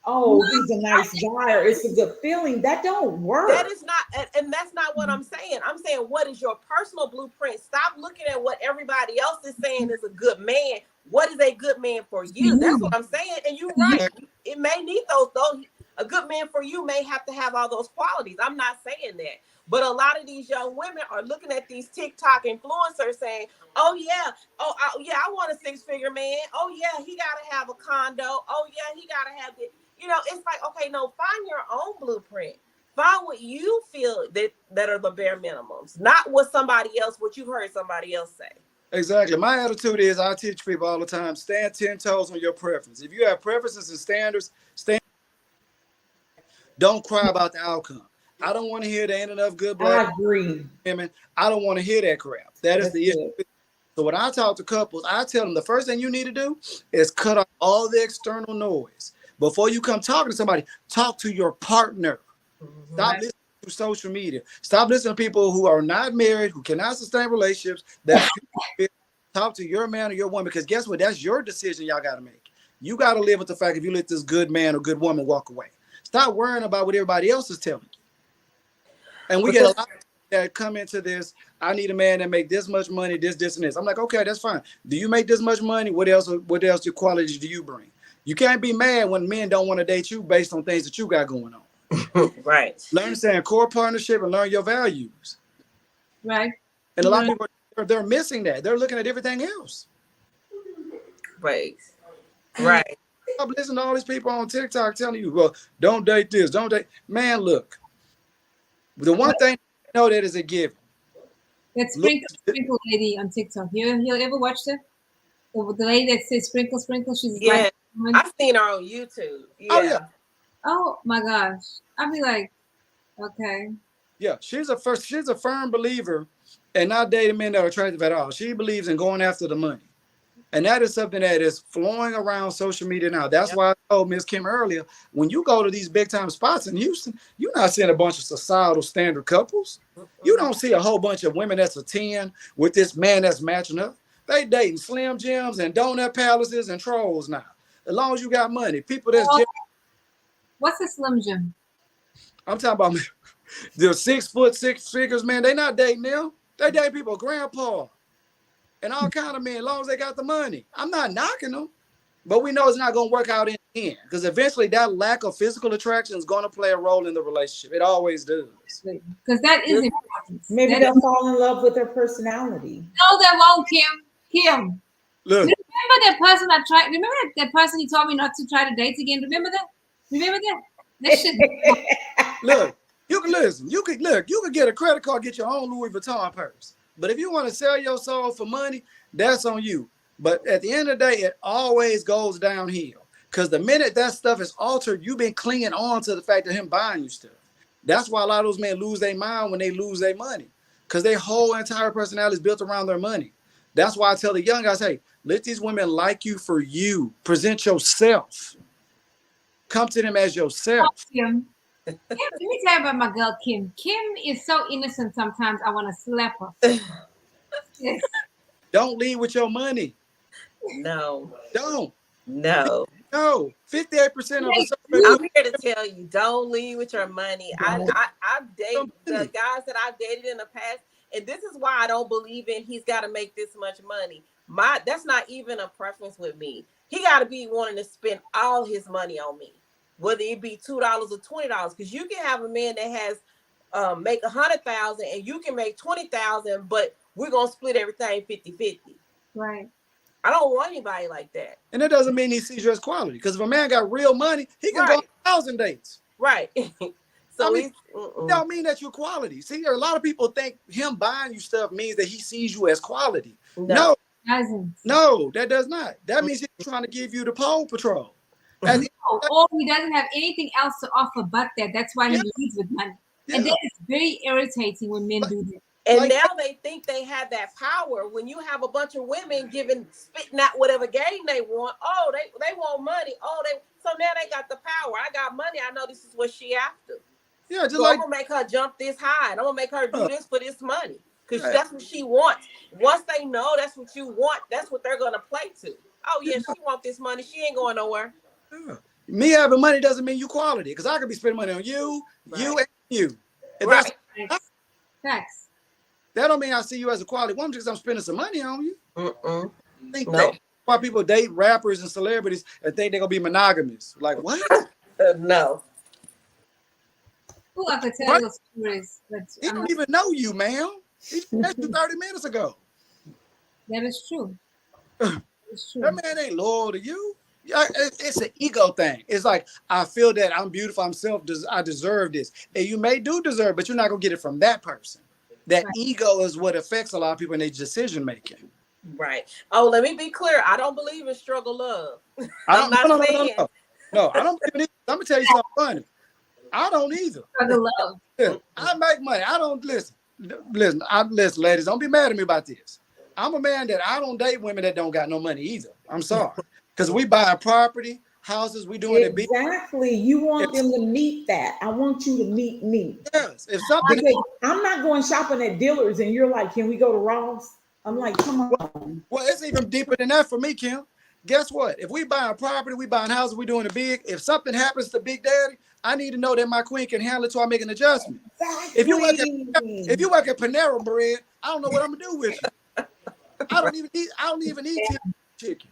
oh, he's a nice guy or it's a good feeling. That don't work. That is not, and that's not what I'm saying. I'm saying, what is your personal blueprint? Stop looking at what everybody else is saying is a good man. What is a good man for you? That's what I'm saying. And you're right. It may need those. A good man for you may have to have all those qualities. I'm not saying that. But a lot of these young women are looking at these TikTok influencers saying, oh, yeah, I want a six-figure man. Oh, yeah, he got to have a condo. Oh, yeah, he got to have it. It's like, okay, no, find your own blueprint. Find what you feel that are the bare minimums, not what you've heard somebody else say. Exactly. My attitude is, I teach people all the time, stand 10 toes on your preference. If you have preferences and standards, don't cry about the outcome. I don't want to hear there ain't enough good black women. I don't want to hear that crap. That's the issue. So when I talk to couples, I tell them the first thing you need to do is cut off all the external noise. Before you come talking to somebody, talk to your partner. Mm-hmm. Stop listening to social media. Stop listening to people who are not married, who cannot sustain relationships. Talk to your man or your woman, because guess what? That's your decision y'all got to make. You got to live with the fact if you let this good man or good woman walk away. Stop worrying about what everybody else is telling you. And we get a lot that come into this. I need a man that make this much money, this, and this. I'm like, okay, that's fine. Do you make this much money? What else your qualities do you bring? You can't be mad when men don't want to date you based on things that you got going on. Right. Learn to stay in core partnership and learn your values. Right. And a lot of people, they're missing that. They're looking at everything else. Right. Right. Stop listening to all these people on TikTok telling you, well, don't date this, don't date. Man, look. The one thing I know that is a given. That sprinkle lady on TikTok. You ever watched her? The lady that says sprinkle. She's like, I've seen her on YouTube. Yeah. Oh yeah. Oh my gosh. I'd be like, okay. Yeah, she's a firm believer in not dating men that are attractive at all. She believes in going after the money. And that is something that is flowing around social media now. That's why I told Ms. Kim earlier, when you go to these big time spots in Houston, you're not seeing a bunch of societal standard couples. You don't see a whole bunch of women that's a 10 with this man that's matching up. They dating Slim Jims and donut palaces and trolls now. As long as you got money, people that's what's a Slim Jim? I'm talking about the 6 foot 6 figures, man. They not dating them. They date people, grandpa. And all kind of men, as long as they got the money. I'm not knocking them, but we know it's not going to work out in in, because eventually that lack of physical attraction is going to play a role in the relationship. It always does. Because that is important. Maybe That they'll is, fall in love with their personality. no, that won't, Kim. Look, Remember that person I tried? Remember that person you told me not to try to date again? Remember that? That shit. look, you can listen. You could get a credit card, get your own Louis Vuitton purse. But if you want to sell your soul for money, that's on you. But at the end of the day, it always goes downhill. Because the minute that stuff is altered, you've been clinging on to the fact of him buying you stuff. That's why a lot of those men lose their mind when they lose their money. Because their whole entire personality is built around their money. That's why I tell the young guys, hey, let these women like you for you. Present yourself. Come to them as yourself. Kim, let me tell you about my girl, Kim. Kim is so innocent sometimes. I want to slap her. Yes. Don't lead with your money. No. Don't. No. No. 58% of us. I'm here to tell you, don't lead with your money. I've dated the guys that I've dated in the past, and this is why I don't believe in he's got to make this much money. That's not even a preference with me. He got to be wanting to spend all his money on me, whether it be $2 or $20. Because you can have a man that has make $100,000 and you can make $20,000, but we're gonna split everything 50-50. Right. I don't want anybody like that. And that doesn't mean he sees you as quality. Because if a man got real money, he can go on 1,000 dates. Right. So I mean, it don't mean that you're quality. See, a lot of people think him buying you stuff means that he sees you as quality. No, that does not. That means he's trying to give you the pole patrol. Or he doesn't have anything else to offer but that. That's why he leads with money. Yeah. And that is very irritating when men do that. And now they think they have that power. When you have a bunch of women spitting out whatever game they want, they want money. So now they got the power. I got money. I know this is what she after. Yeah, just so I'm gonna make her jump this high, and I'm gonna make her do this for this money because that's what she wants. Once they know that's what you want, that's what they're gonna play to. Oh yeah, she want this money. She ain't going nowhere. Yeah. Me having money doesn't mean you quality, because I could be spending money on you, you, and you. Facts. That don't mean I see you as a quality woman because I'm spending some money on you. Think that. Why people date rappers and celebrities and think they're gonna be monogamous? Like what? No. Who I could tell those stories, but he don't even know you, ma'am. He met you 30 minutes ago. That is true. It's true. That man ain't loyal to you. It's an ego thing. It's like, I feel that I'm beautiful, I deserve this. And you may deserve, but you're not gonna get it from that person. That ego is what affects a lot of people in their decision making. Right. Oh, let me be clear. I don't believe in struggle love. No, I don't believe in it. I'm gonna tell you something funny. I don't either. Struggle love. I make money. I don't listen, ladies. Don't be mad at me about this. I'm a man that I don't date women that don't got no money either. I'm sorry, because we buy property, houses. We doing it big. Exactly. You want them to meet that. I want you to meet me. Yes. If something, I'm not going shopping at dealers, and you're like, "Can we go to Ross?" I'm like, "Come on." Well, it's even deeper than that for me, Kim. Guess what? If we buying property, we buying houses, we doing it big. If something happens to Big Daddy, I need to know that my queen can handle it till I make an adjustment. Exactly. If you work at Panera Bread, I don't know what I'm gonna do with you. I don't even need chicken.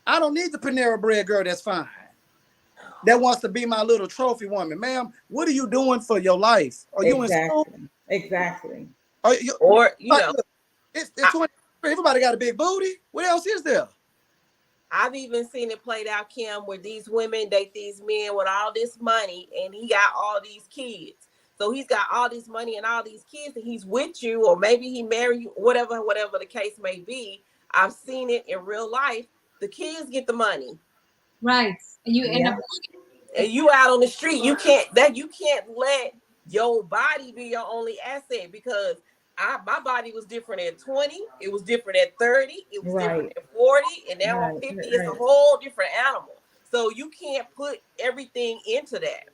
I don't need the Panera Bread girl that's fine. That wants to be my little trophy woman. Ma'am, what are you doing for your life? Are you in school? Exactly. It's 20, everybody got a big booty. What else is there? I've even seen it played out, Kim, where these women date these men with all this money and he got all these kids. So he's got all this money and all these kids and he's with you, or maybe he married you, whatever the case may be. I've seen it in real life. The kids get the money. Right. And you end up and you out on the street. You can't let your body be your only asset, because my body was different at 20, it was different at 30, it was different at 40, and now I'm 50. It's a whole different animal. So you can't put everything into that.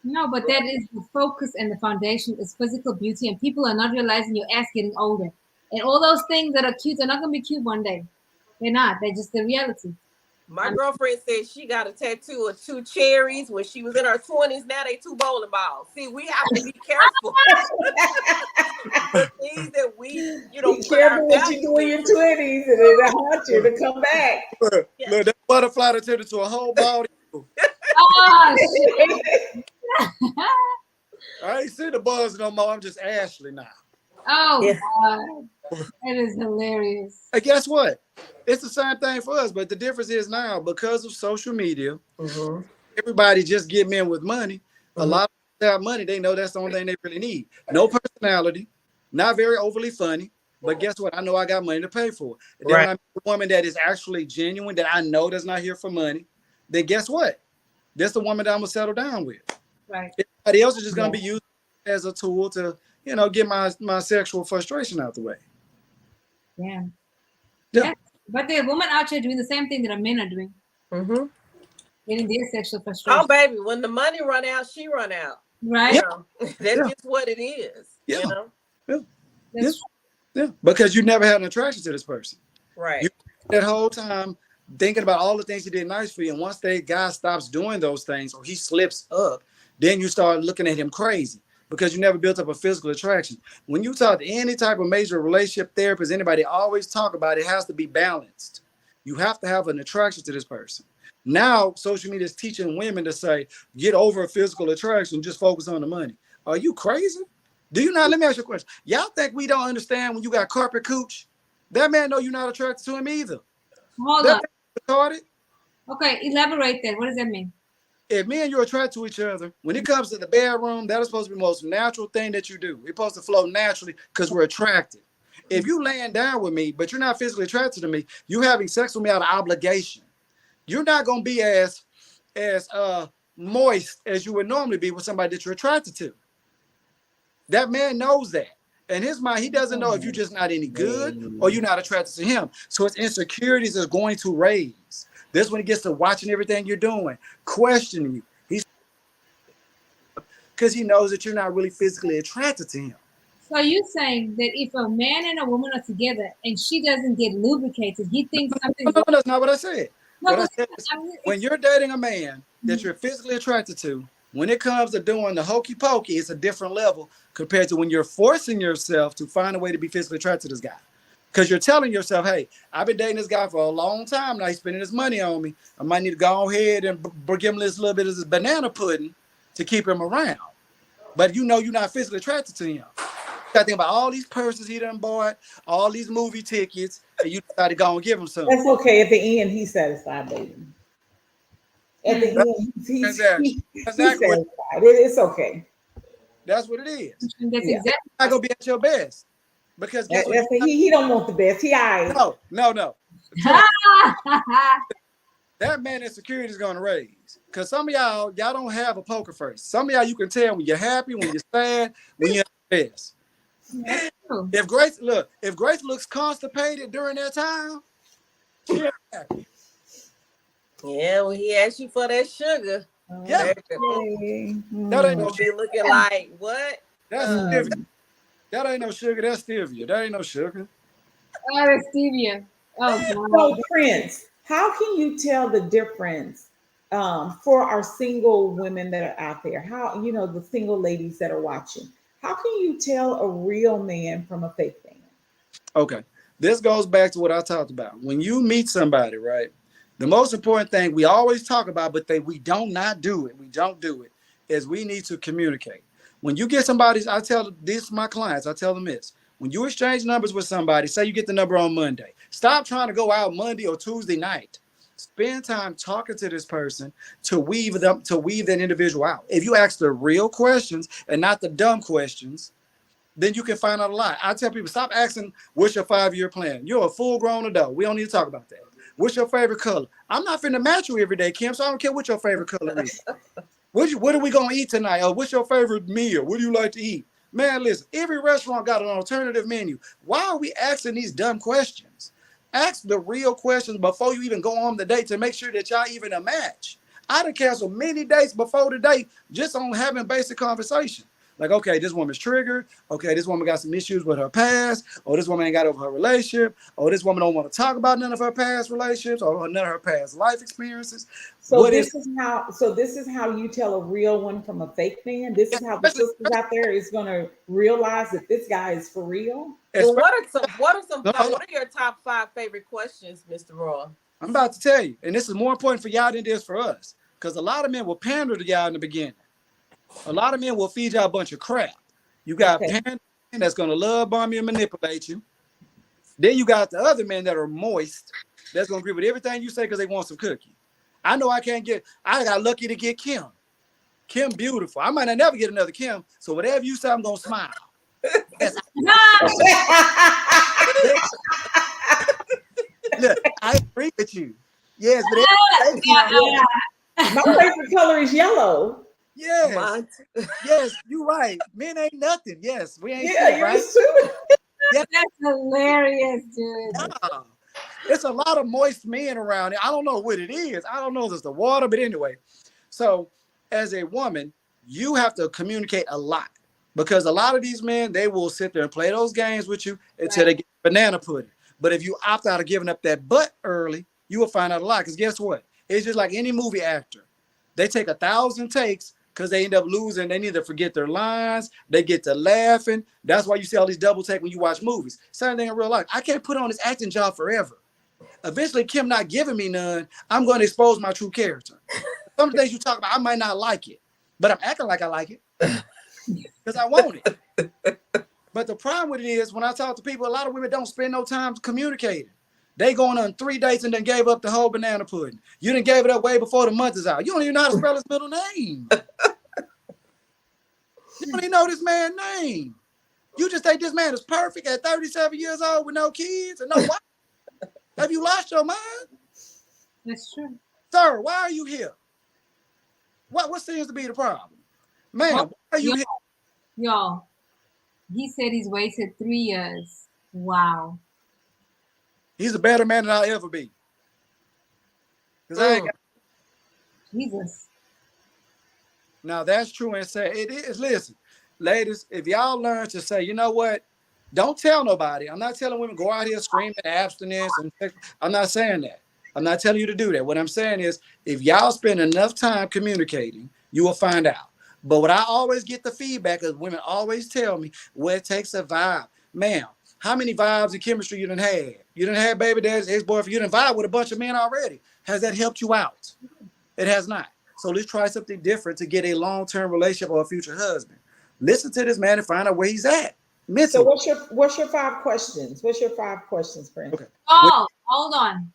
No, but that is the focus and the foundation is physical beauty, and people are not realizing your ass getting older. And all those things that are cute are not going to be cute one day. They're not. They're just the reality. My girlfriend said she got a tattoo of 2 cherries when she was in her 20s. Now they 2 bowling balls. See, we have to be careful. The things that we, be careful what you do in your 20s, and it'll haunt you to come back. Look, that butterfly that turned into a whole ball. Oh, shit. I ain't seen the buzz no more. I'm just Ashley now. Oh, Yeah. God. That is hilarious. And guess what? It's the same thing for us, but the difference is now because of social media, everybody just getting in with money. A lot of people have money. They know that's the only thing they really need. No personality, not very overly funny, but guess what? I know I got money to pay for it. And then when I meet a woman that is actually genuine, that I know that's not here for money, then guess what? That's the woman that I'm gonna settle down with. Right. Everybody else is just gonna be used as a tool to, get my sexual frustration out the way. Yeah. Yeah. Yes. But there are women out here doing the same thing that our men are doing. Getting their sexual frustration. Oh, baby, when the money run out, she run out. Right? That's just what it is. Yeah. Because you never had an attraction to this person. Right. You that whole time thinking about all the things he did nice for you. And once that guy stops doing those things or he slips up, then you start looking at him crazy because you never built up a physical attraction. When you talk to any type of major relationship therapist, anybody always talk about it has to be balanced. You have to have an attraction to this person. Now, social media is teaching women to say, get over a physical attraction, just focus on the money. Are you crazy? Do you not? Let me ask you a question. Y'all think we don't understand when you got carpet cooch? That man know you're not attracted to him either. Hold on. Retarded. Okay, elaborate that. What does that mean? If me and you are attracted to each other, when it comes to the bedroom, that is supposed to be the most natural thing that you do. It's supposed to flow naturally because we're attracted. If you laying down with me, but you're not physically attracted to me, you having sex with me out of obligation. You're not going to be as moist as you would normally be with somebody that you're attracted to. That man knows that. In his mind, he doesn't know if you're just not any good or you're not attracted to him. So his insecurities is going to raise. This when he gets to watching everything you're doing, questioning you. He's because he knows that you're not really physically attracted to him. So you're saying that if a man and a woman are together and she doesn't get lubricated, he thinks something's No, that's not what I said. No, what I said is, when you're dating a man that you're physically attracted to, when it comes to doing the hokey pokey, it's a different level compared to when you're forcing yourself to find a way to be physically attracted to this guy. Because you're telling yourself, hey, I've been dating this guy for a long time now. He's spending his money on me. I might need to go ahead and give him this little bit of this banana pudding to keep him around. But you know you're not physically attracted to him. You got to think about all these purses he done bought, all these movie tickets, and you decided to go and give him some. That's okay. At the end, he's satisfied, baby. At the end, he's satisfied. It's okay. That's what it is. That's You're exactly. not going to be at your best. Because guess what? He don't want the best. He alright. No. That man insecurity is going to raise. Because some of y'all don't have a poker face. Some of y'all, you can tell when you're happy, when you're sad, when you're at your best. If Grace looks constipated during that time, she's happy. Yeah, when he asked you for that sugar. Yeah. That ain't no be looking like what? That's stevia. That ain't no sugar. That's stevia. That ain't no sugar. Oh, that's stevia. Oh, so Prince, how can you tell the difference for our single women that are out there? How, the single ladies that are watching, how can you tell a real man from a fake man? Okay. This goes back to what I talked about. When you meet somebody, right? The most important thing we always talk about, but we don't do it, is we need to communicate. When you get somebody, I tell this to my clients, I tell them this. When you exchange numbers with somebody, say you get the number on Monday, stop trying to go out Monday or Tuesday night. Spend time talking to this person to weave that individual out. If you ask the real questions and not the dumb questions, then you can find out a lot. I tell people, stop asking, what's your 5-year plan? You're a full-grown adult. We don't need to talk about that. What's your favorite color? I'm not finna match you every day, Kim, so I don't care what your favorite color is. What are we going to eat tonight? Or what's your favorite meal? What do you like to eat? Man, listen, every restaurant got an alternative menu. Why are we asking these dumb questions? Ask the real questions before you even go on the date to make sure that y'all even a match. I done canceled many dates before the date just on having basic conversation. Like, okay, this woman's triggered. Okay, this woman got some issues with her past. Or this woman ain't got over her relationship. Or this woman don't want to talk about none of her past relationships or none of her past life experiences. So this is how you tell a real one from a fake man. This is how the sisters out there is gonna realize that this guy is for real. Well, what are your top 5 favorite questions, Mr. Raw? I'm about to tell you, and this is more important for y'all than it is for us. Because a lot of men will pander to y'all in the beginning. A lot of men will feed y'all a bunch of crap. You got pandering that's gonna love bomb you and manipulate you. Then you got the other men that are moist, that's gonna agree with everything you say because they want some cookie. I know I got lucky to get Kim. Kim beautiful. I might not never get another Kim. So whatever you say, I'm gonna smile. Look, I agree with you. Yes, but my favorite color is yellow. Yes, yes, you're right. Men ain't nothing. Yes, we ain't. Yeah, shit, right? too. That's hilarious, dude. Yeah. It's a lot of moist men around. I don't know what it is. I don't know if it's the water, but anyway. So, as a woman, you have to communicate a lot because a lot of these men, they will sit there and play those games with you until they get banana pudding. But if you opt out of giving up that butt early, you will find out a lot. Because guess what? It's just like any movie actor. They take 1,000 takes because they end up losing. They need to forget their lines. They get to laughing. That's why you see all these double take when you watch movies. Same thing in real life. I can't put on this acting job forever. Eventually, Kim not giving me none. I'm going to expose my true character. Some of the things you talk about, I might not like it, but I'm acting like I like it because I want it. But the problem with it is when I talk to people, a lot of women don't spend no time communicating. They going on 3 dates and then gave up the whole banana pudding. You done gave it up way before the month is out. You don't even know how to spell his middle name. You don't even know this man's name. You just think this man is perfect at 37 years old with no kids and no wife. Have you lost your mind? That's true. Sir, why are you here? What seems to be the problem? Ma'am, why are you here? Y'all, he said he's waited 3 years. Wow. He's a better man than I'll ever be. Jesus. Now that's true and say it is. Listen, ladies, if y'all learn to say, you know what? Don't tell nobody. I'm not telling women go out here screaming abstinence. I'm not saying that. I'm not telling you to do that. What I'm saying is if y'all spend enough time communicating, you will find out. But what I always get the feedback is women always tell me, well, it takes a vibe. Ma'am, how many vibes and chemistry you done had? You done had baby daddy's ex-boyfriend. You done vibe with a bunch of men already. Has that helped you out? It has not. So let's try something different to get a long-term relationship or a future husband. Listen to this man and find out where he's at. Mentally. So what's your 5 questions? What's your 5 questions, Prince? Okay. Oh, hold on.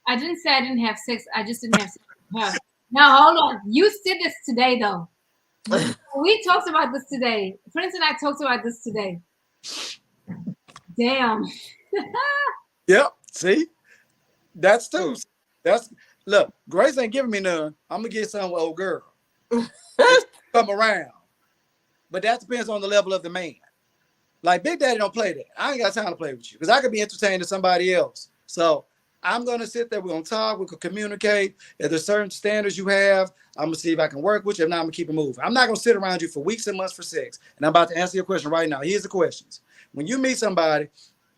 I didn't say I didn't have sex. I just didn't have sex with her. Now, hold on. You said this today, though. We talked about this today. Prince and I talked about this today. Damn. Yep. See? That's too. Look, Grace ain't giving me none. I'm going to get some old girl. Come around. But that depends on the level of the man. Like Big Daddy don't play that. I ain't got time to play with you because I could be entertained to somebody else. So I'm going to sit there. We're going to talk. We can communicate. If there's certain standards you have, I'm going to see if I can work with you. If not, I'm going to keep it moving. I'm not going to sit around you for weeks and months for sex. And I'm about to answer your question right now. Here's the questions. When you meet somebody,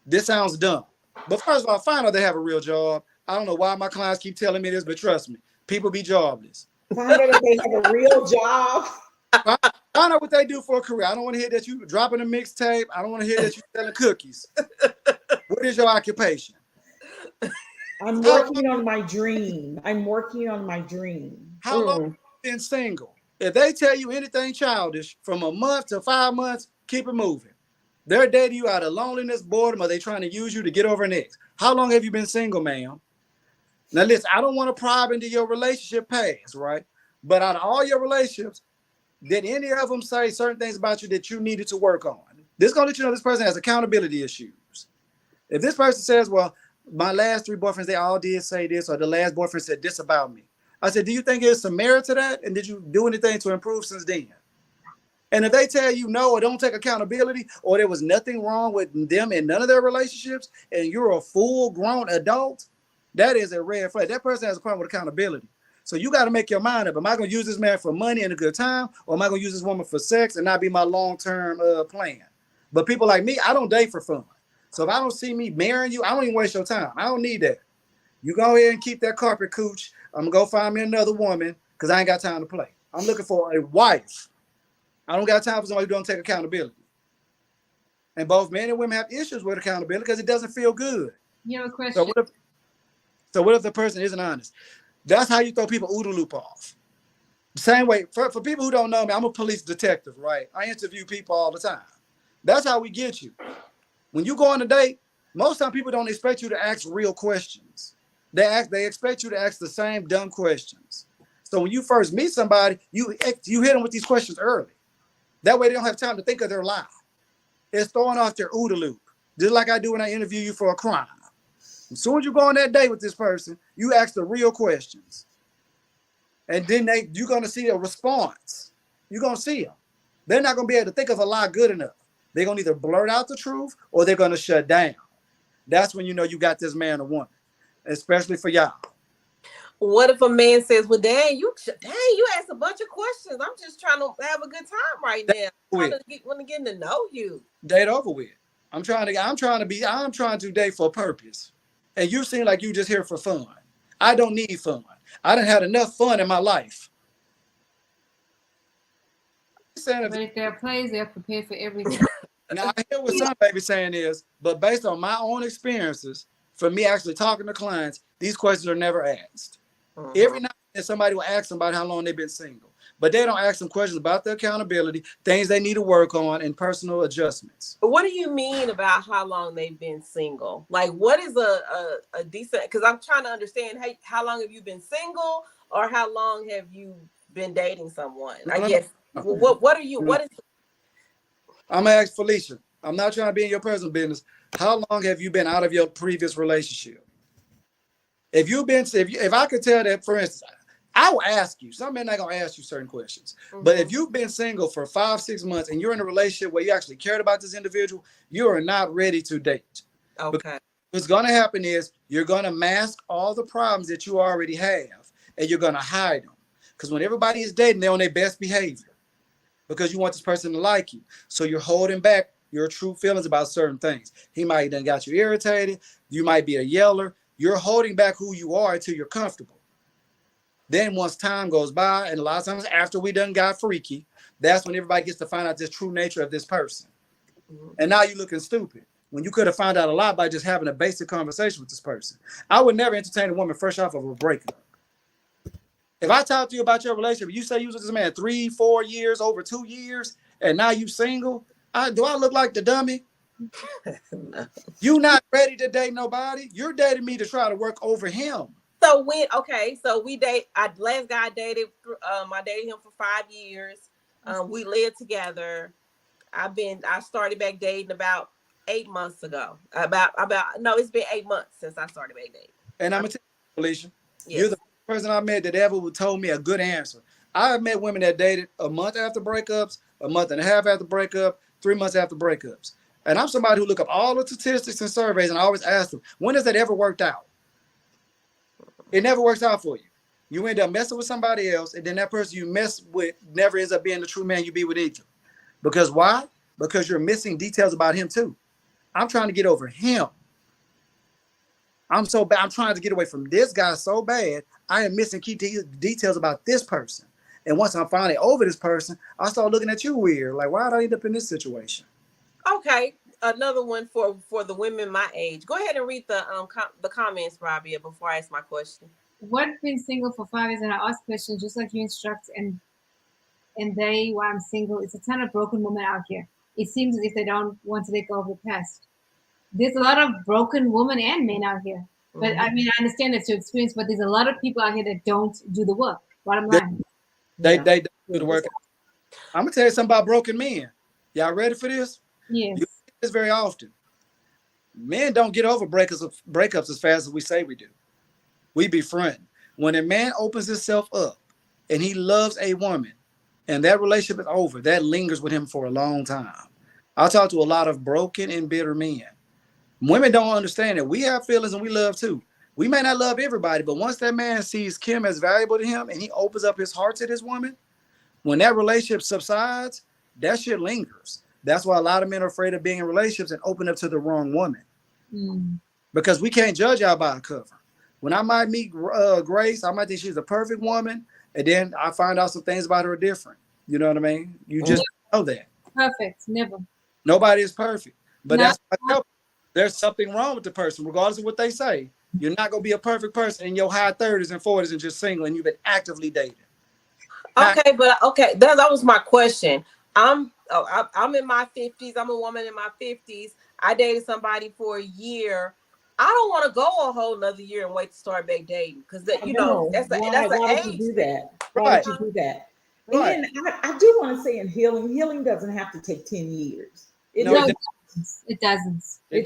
this sounds dumb. But first of all, find out they have a real job. I don't know why my clients keep telling me this, but trust me, people be jobless. Find out if they have a real job. Find out what they do for a career. I don't want to hear that you dropping a mixtape. I don't want to hear that you selling cookies. What is your occupation? I'm working on my dream. How long have you been single? If they tell you anything childish from a month to 5 months, keep it moving. They're dating you out of loneliness, boredom, or they trying to use you to get over an ex. How long have you been single, ma'am? Now listen, I don't want to pry into your relationship past, right? But out of all your relationships, did any of them say certain things about you that you needed to work on? This is going to let you know this person has accountability issues. If this person says, well, my last 3 boyfriends, they all did say this, or the last boyfriend said this about me. I said, do you think there's some merit to that? And did you do anything to improve since then? And if they tell you no or don't take accountability or there was nothing wrong with them in none of their relationships and you're a full-grown adult, that is a red flag. That person has a problem with accountability. So you got to make your mind up. Am I going to use this man for money and a good time, or am I going to use this woman for sex and not be my long-term plan? But people like me, I don't date for fun. So if I don't see me marrying you, I don't even waste your time. I don't need that. You go ahead and keep that carpet cooch. I'm going to go find me another woman because I ain't got time to play. I'm looking for a wife. I don't got time for somebody who don't take accountability. And both men and women have issues with accountability because it doesn't feel good. You have a question? So what if the person isn't honest? That's how you throw people OODA loop off. The same way, for people who don't know me, I'm a police detective, right? I interview people all the time. That's how we get you. When you go on a date, most time people don't expect you to ask real questions. They expect you to ask the same dumb questions. So when you first meet somebody, you hit them with these questions early. That way they don't have time to think of their lie. It's throwing off their OODA loop, just like I do when I interview you for a crime. As soon as you go on that date with this person, you ask the real questions. And then you're going to see a response. You're going to see them. They're not going to be able to think of a lie good enough. They're going to either blurt out the truth or they're going to shut down. That's when you know you got this man or woman, especially for y'all. What if a man says, well, dang, you asked a bunch of questions. I'm just trying to have a good time right now. I'm trying to get to know you. Date over with. I'm trying to date for a purpose. And you seem like you just here for fun. I don't need fun. I done had enough fun in my life. But if they're plays, they're prepared for everything. Now, I hear what some baby saying is, but based on my own experiences, for me actually talking to clients, these questions are never asked. Every now and then somebody will ask them about how long they've been single, but they don't ask them questions about their accountability, things they need to work on, and personal adjustments. What do you mean about how long they've been single? Like, what is a decent, because I'm trying to understand, hey, how long have you been single, or how long have you been dating someone? I guess, what is? I'm going to ask Felicia. I'm not trying to be in your personal business. How long have you been out of your previous relationship? If I could tell that, for instance, I will ask you. Some men not gonna ask you certain questions, but if you've been single for 5-6 months and you're in a relationship where you actually cared about this individual, you are not ready to date. Okay. Because what's gonna happen is you're gonna mask all the problems that you already have, and you're gonna hide them. Because when everybody is dating, they're on their best behavior because you want this person to like you. So you're holding back your true feelings about certain things. He might have done got you irritated. You might be a yeller. You're holding back who you are until you're comfortable. Then once time goes by, and a lot of times after we done got freaky, that's when everybody gets to find out the true nature of this person. And now you're looking stupid when you could have found out a lot by just having a basic conversation with this person. I would never entertain a woman fresh off of a breakup. If I talk to you about your relationship, you say you was with this man 3-4 years, over 2 years, and now you single, do I look like the dummy? No. You not ready to date nobody. You're dating me to try to work over him. So last guy I dated, I dated him for 5 years. We lived together. I started back dating about 8 months ago. It's been 8 months since I started back dating. And I'm gonna tell you, Felicia, yes. You're the first person I met that ever told me a good answer. I have met women that dated a month after breakups, a month and a half after breakup, 3 months after breakups. And I'm somebody who look up all the statistics and surveys, and I always ask them, when has that ever worked out? It never works out for you. You end up messing with somebody else, and then that person you mess with never ends up being the true man you be with either. Because why? Because you're missing details about him too. I'm trying to get over him. I'm so bad. I'm trying to get away from this guy so bad. I am missing key details about this person. And once I'm finally over this person, I start looking at you weird. Like, why did I end up in this situation? Okay, another one for the women my age. Go ahead and read the comments, Rabia, before I ask my question. What been single for 5 years and I ask questions just like you instruct and why I'm single. It's a ton of broken women out here. It seems as if they don't want to let go of the past. There's a lot of broken women and men out here. But I mean, I understand that's your experience, but there's a lot of people out here that don't do the work. Bottom line. They do the work. I'm gonna tell you something about broken men. Y'all ready for this? Yes. You see this very often. Men don't get over breakups as fast as we say we do. We befriend. When a man opens himself up and he loves a woman and that relationship is over, that lingers with him for a long time. I talk to a lot of broken and bitter men. Women don't understand that we have feelings and we love too. We may not love everybody, but once that man sees Kim as valuable to him and he opens up his heart to this woman, when that relationship subsides, that shit lingers. That's why a lot of men are afraid of being in relationships and open up to the wrong woman. Because we can't judge y'all by a cover. When I might meet Grace, I might think she's a perfect woman, and then I find out some things about her are different. You know what I mean? You just know that. Perfect, never. Nobody is perfect. But that's why I tell people, there's something wrong with the person, regardless of what they say. You're not going to be a perfect person in your high 30s and 40s and just single and you've been actively dating. Okay, but that was my question. I'm in my 50s. I'm a woman in my 50s. I dated somebody for a year. I don't want to go a whole nother year and wait to start back dating because that's why would you do that? Why would you do that? Right. And I do want to say in healing doesn't have to take 10 years. It doesn't. It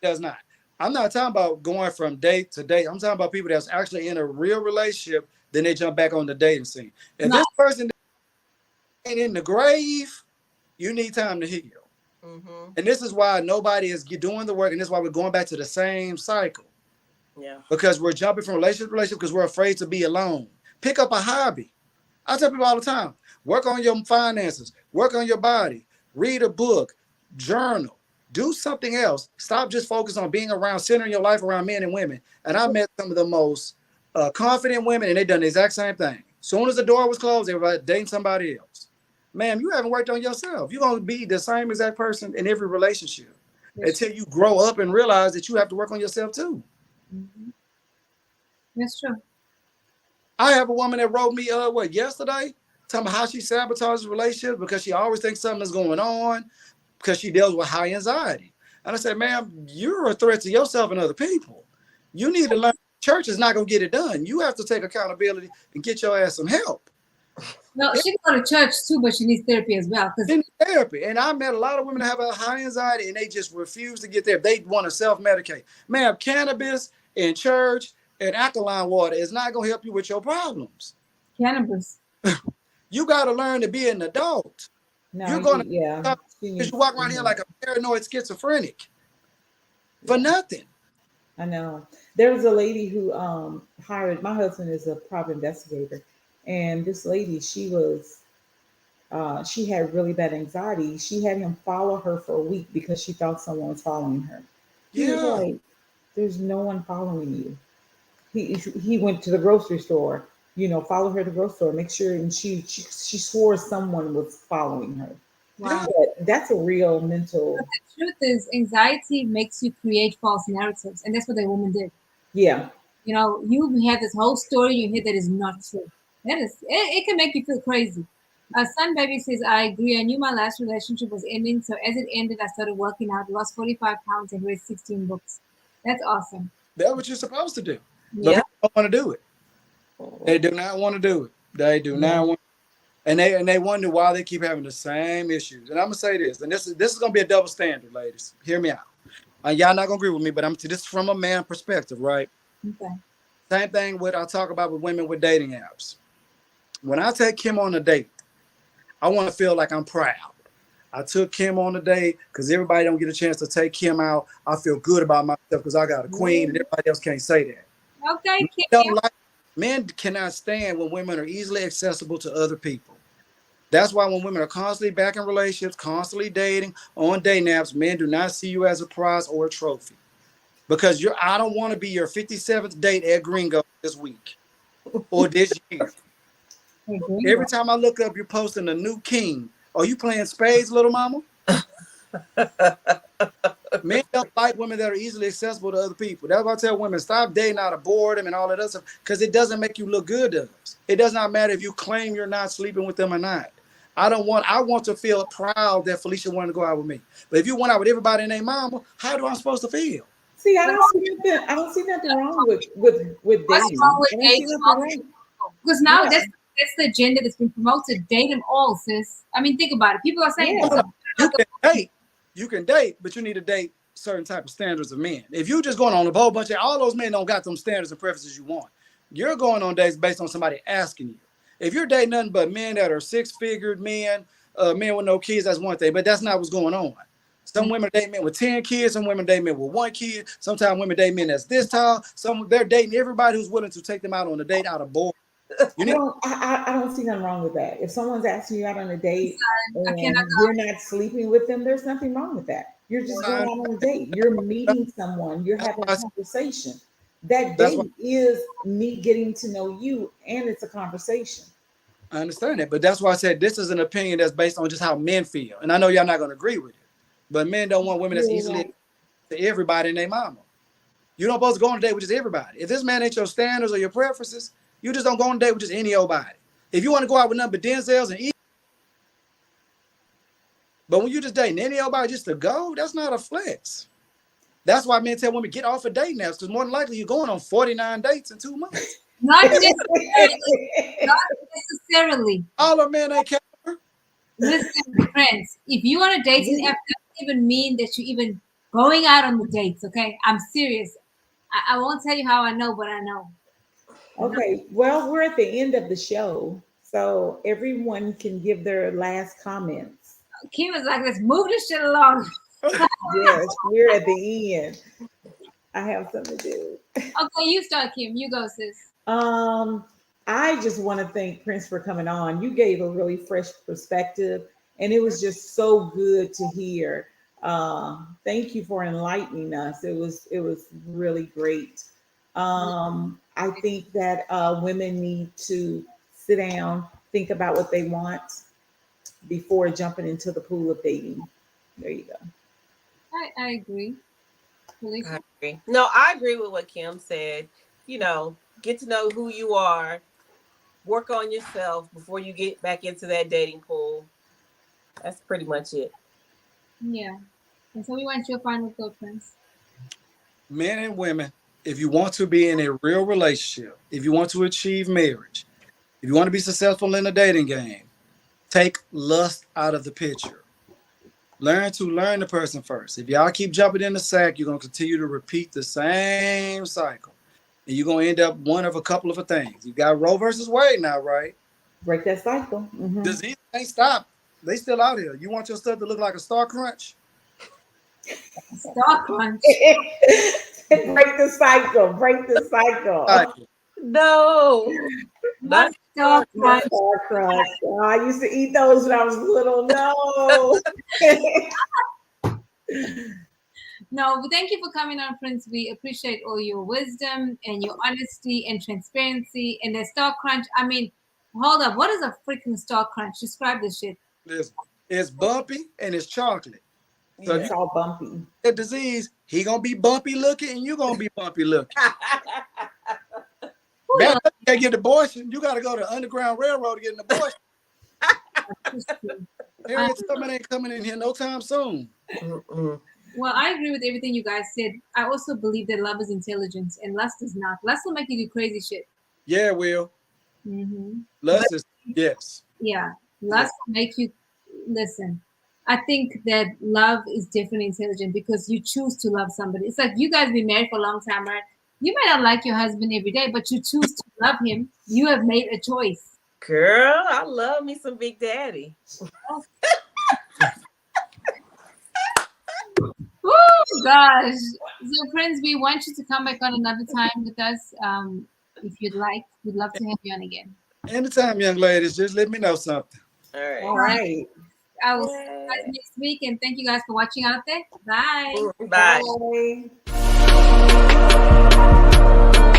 does not. I'm not talking about going from date to date. I'm talking about people that's actually in a real relationship, then they jump back on the dating scene. If this person ain't in the grave, you need time to heal. And this is why nobody is doing the work, and this is why we're going back to the same cycle. Yeah. Because we're jumping from relationship to relationship because we're afraid to be alone. Pick up a hobby. I tell people all the time, work on your finances, work on your body, read a book, journal, do something else. Stop just focusing on being around, centering your life around men and women. And I met some of the most confident women, and they done the exact same thing. Soon as the door was closed, everybody dating somebody else. Ma'am, you haven't worked on yourself. You're going to be the same exact person in every relationship until you grow up and realize that you have to work on yourself too. That's true. I have a woman that wrote me yesterday, talking about how she sabotages relationships because she always thinks something is going on because she deals with high anxiety. And I said, ma'am, you're a threat to yourself and other people. You need to learn. Church is not going to get it done. You have to take accountability and get your ass some help. No, she can go to church too, but she needs therapy as well. She needs therapy. And I met a lot of women that have a high anxiety and they just refuse to get there. They want to self-medicate. Ma'am, cannabis and church and alkaline water is not going to help you with your problems. Cannabis. You got to learn to be an adult. No, you're going to, because you walk around here like a paranoid schizophrenic for nothing. I know. There was a lady who hired, my husband is a private investigator, and this lady, she had really bad anxiety. She had him follow her for a week because she thought someone was following her. He was like, there's no one following you. He went to the grocery store, follow her to the grocery store, make sure, and she swore someone was following her. Wow. That's a real mental. But the truth is, anxiety makes you create false narratives, and that's what that woman did. Yeah. You had this whole story in your head that is not true. That is, it can make you feel crazy. Sun Baby says, I agree. I knew my last relationship was ending, so as it ended, I started working out, lost 45 pounds, and read 16 books. That's awesome. That's what you're supposed to do. Yeah. But people don't want to do it. They do not want to do it. They do not want. And they wonder why they keep having the same issues. And I'm gonna say this, and this is gonna be a double standard, ladies. Hear me out. Y'all not gonna agree with me, but this is from a man perspective, right? Okay. Same thing with I talk about with women with dating apps. When I take Kim on a date, I want to feel like I'm proud. I took Kim on a date because everybody don't get a chance to take Kim out. I feel good about myself because I got a queen, and everybody else can't say that. Okay, Kim. Men cannot stand when women are easily accessible to other people. That's why when women are constantly back in relationships, constantly dating, on dating apps, men do not see you as a prize or a trophy. Because I don't want to be your 57th date at Gringo this week or this year. Every time I look up, you're posting a new king. Are you playing spades, little mama? Men don't like women that are easily accessible to other people. That's why I tell women, stop dating out of boredom and all that other stuff, because it doesn't make you look good to us. It does not matter if you claim you're not sleeping with them or not. I want to feel proud that Felicia wanted to go out with me. But if you went out with everybody and their mama, how do I supposed to feel? See, I don't see nothing wrong with dating. What's wrong with dating? Because now that's the agenda that's been promoted. Date them all, sis. I mean, think about it. People are saying you can date, but you need to date certain type of standards of men. If you just going on a whole bunch of all those men don't got them standards and preferences you want. You're going on dates based on somebody asking you. If you're dating nothing but men that are six-figured men, men with no kids, that's one thing. But that's not what's going on. Some women date men with 10 kids, some women date men with 1 kid. Sometimes women date men that's this tall. Some they're dating everybody who's willing to take them out on a date out of boredom. I don't see nothing wrong with that. If someone's asking you out on a date I and cannot you're not sleeping with them, there's nothing wrong with that. You're just going out on a date. You're meeting someone. You're having a conversation. That That's date is me getting to know you, and it's a conversation. I understand that, but that's why I said this is an opinion that's based on just how men feel. And I know y'all not going to agree with it, but men don't want women that's easily to everybody and their mama. You don't supposed to go on a date with just everybody. If this man ain't your standards or your preferences, you just don't go on a date with just any old body. If you want to go out with nothing but Denzels and eat, but when you just dating any old body just to go, that's not a flex. That's why men tell women get off a date now, because more than likely you're going on 49 dates in 2 months. Not necessarily. Not necessarily. All the men ain't care. Listen, friends, if you on a dating app, that doesn't even mean that you're even going out on the dates, okay? I'm serious. I won't tell you how I know, but I know. Okay, well, we're at the end of the show, so everyone can give their last comments. Kim was like, let's move this shit along. Yes, we're at the end. I have something to do. Okay, you start, Kim. You go, sis. I just want to thank Prince for coming on. You gave a really fresh perspective, and it was just so good to hear. Thank you for enlightening us. It was really great. I think that women need to sit down, think about what they want before jumping into the pool of dating. There you go. I agree. I agree. No, I agree with what Kim said. You know, get to know who you are, work on yourself before you get back into that dating pool. That's pretty much it. Yeah. And so we want your final thought, Prince. Men and women, if you want to be in a real relationship, if you want to achieve marriage, if you want to be successful in the dating game, take lust out of the picture. Learn the person first. If y'all keep jumping in the sack, you're going to continue to repeat the same cycle. And you're going to end up one of a couple of things. You got Roe versus Wade now, right? Break that cycle. Mm-hmm. Disease ain't stopped. They still out here. You want your stuff to look like a Star Crunch? Star Crunch. Break the cycle. Break the cycle. No. Not Star Crunch. Star Crunch. Oh, I used to eat those when I was little. No. No, but thank you for coming on, Prince. We appreciate all your wisdom and your honesty and transparency. And the Star Crunch, I mean, hold up. What is a freaking Star Crunch? Describe this shit. It's bumpy and it's chocolate. So it's all bumpy. The disease, he gonna be bumpy looking and you gonna be bumpy looking. Man, you can't get an abortion. You gotta go to Underground Railroad to get an abortion. Harriet Tubman ain't coming in here no time soon. Well, I agree with everything you guys said. I also believe that love is intelligence and lust is not. Lust will make you do crazy shit. Yeah, it will. Mm-hmm. Lust is, yes. Yeah. Lust will make you, listen, I think that love is definitely intelligent because you choose to love somebody. It's like you guys been married for a long time, right? You might not like your husband every day, but you choose to love him. You have made a choice. Girl, I love me some Big Daddy. Oh gosh. So friends, we want you to come back on another time with us. If you'd like, we'd love to have you on again. Anytime, young ladies, just let me know something. All right. I will see you guys next week, and thank you guys for watching out there. Bye. Bye. Bye.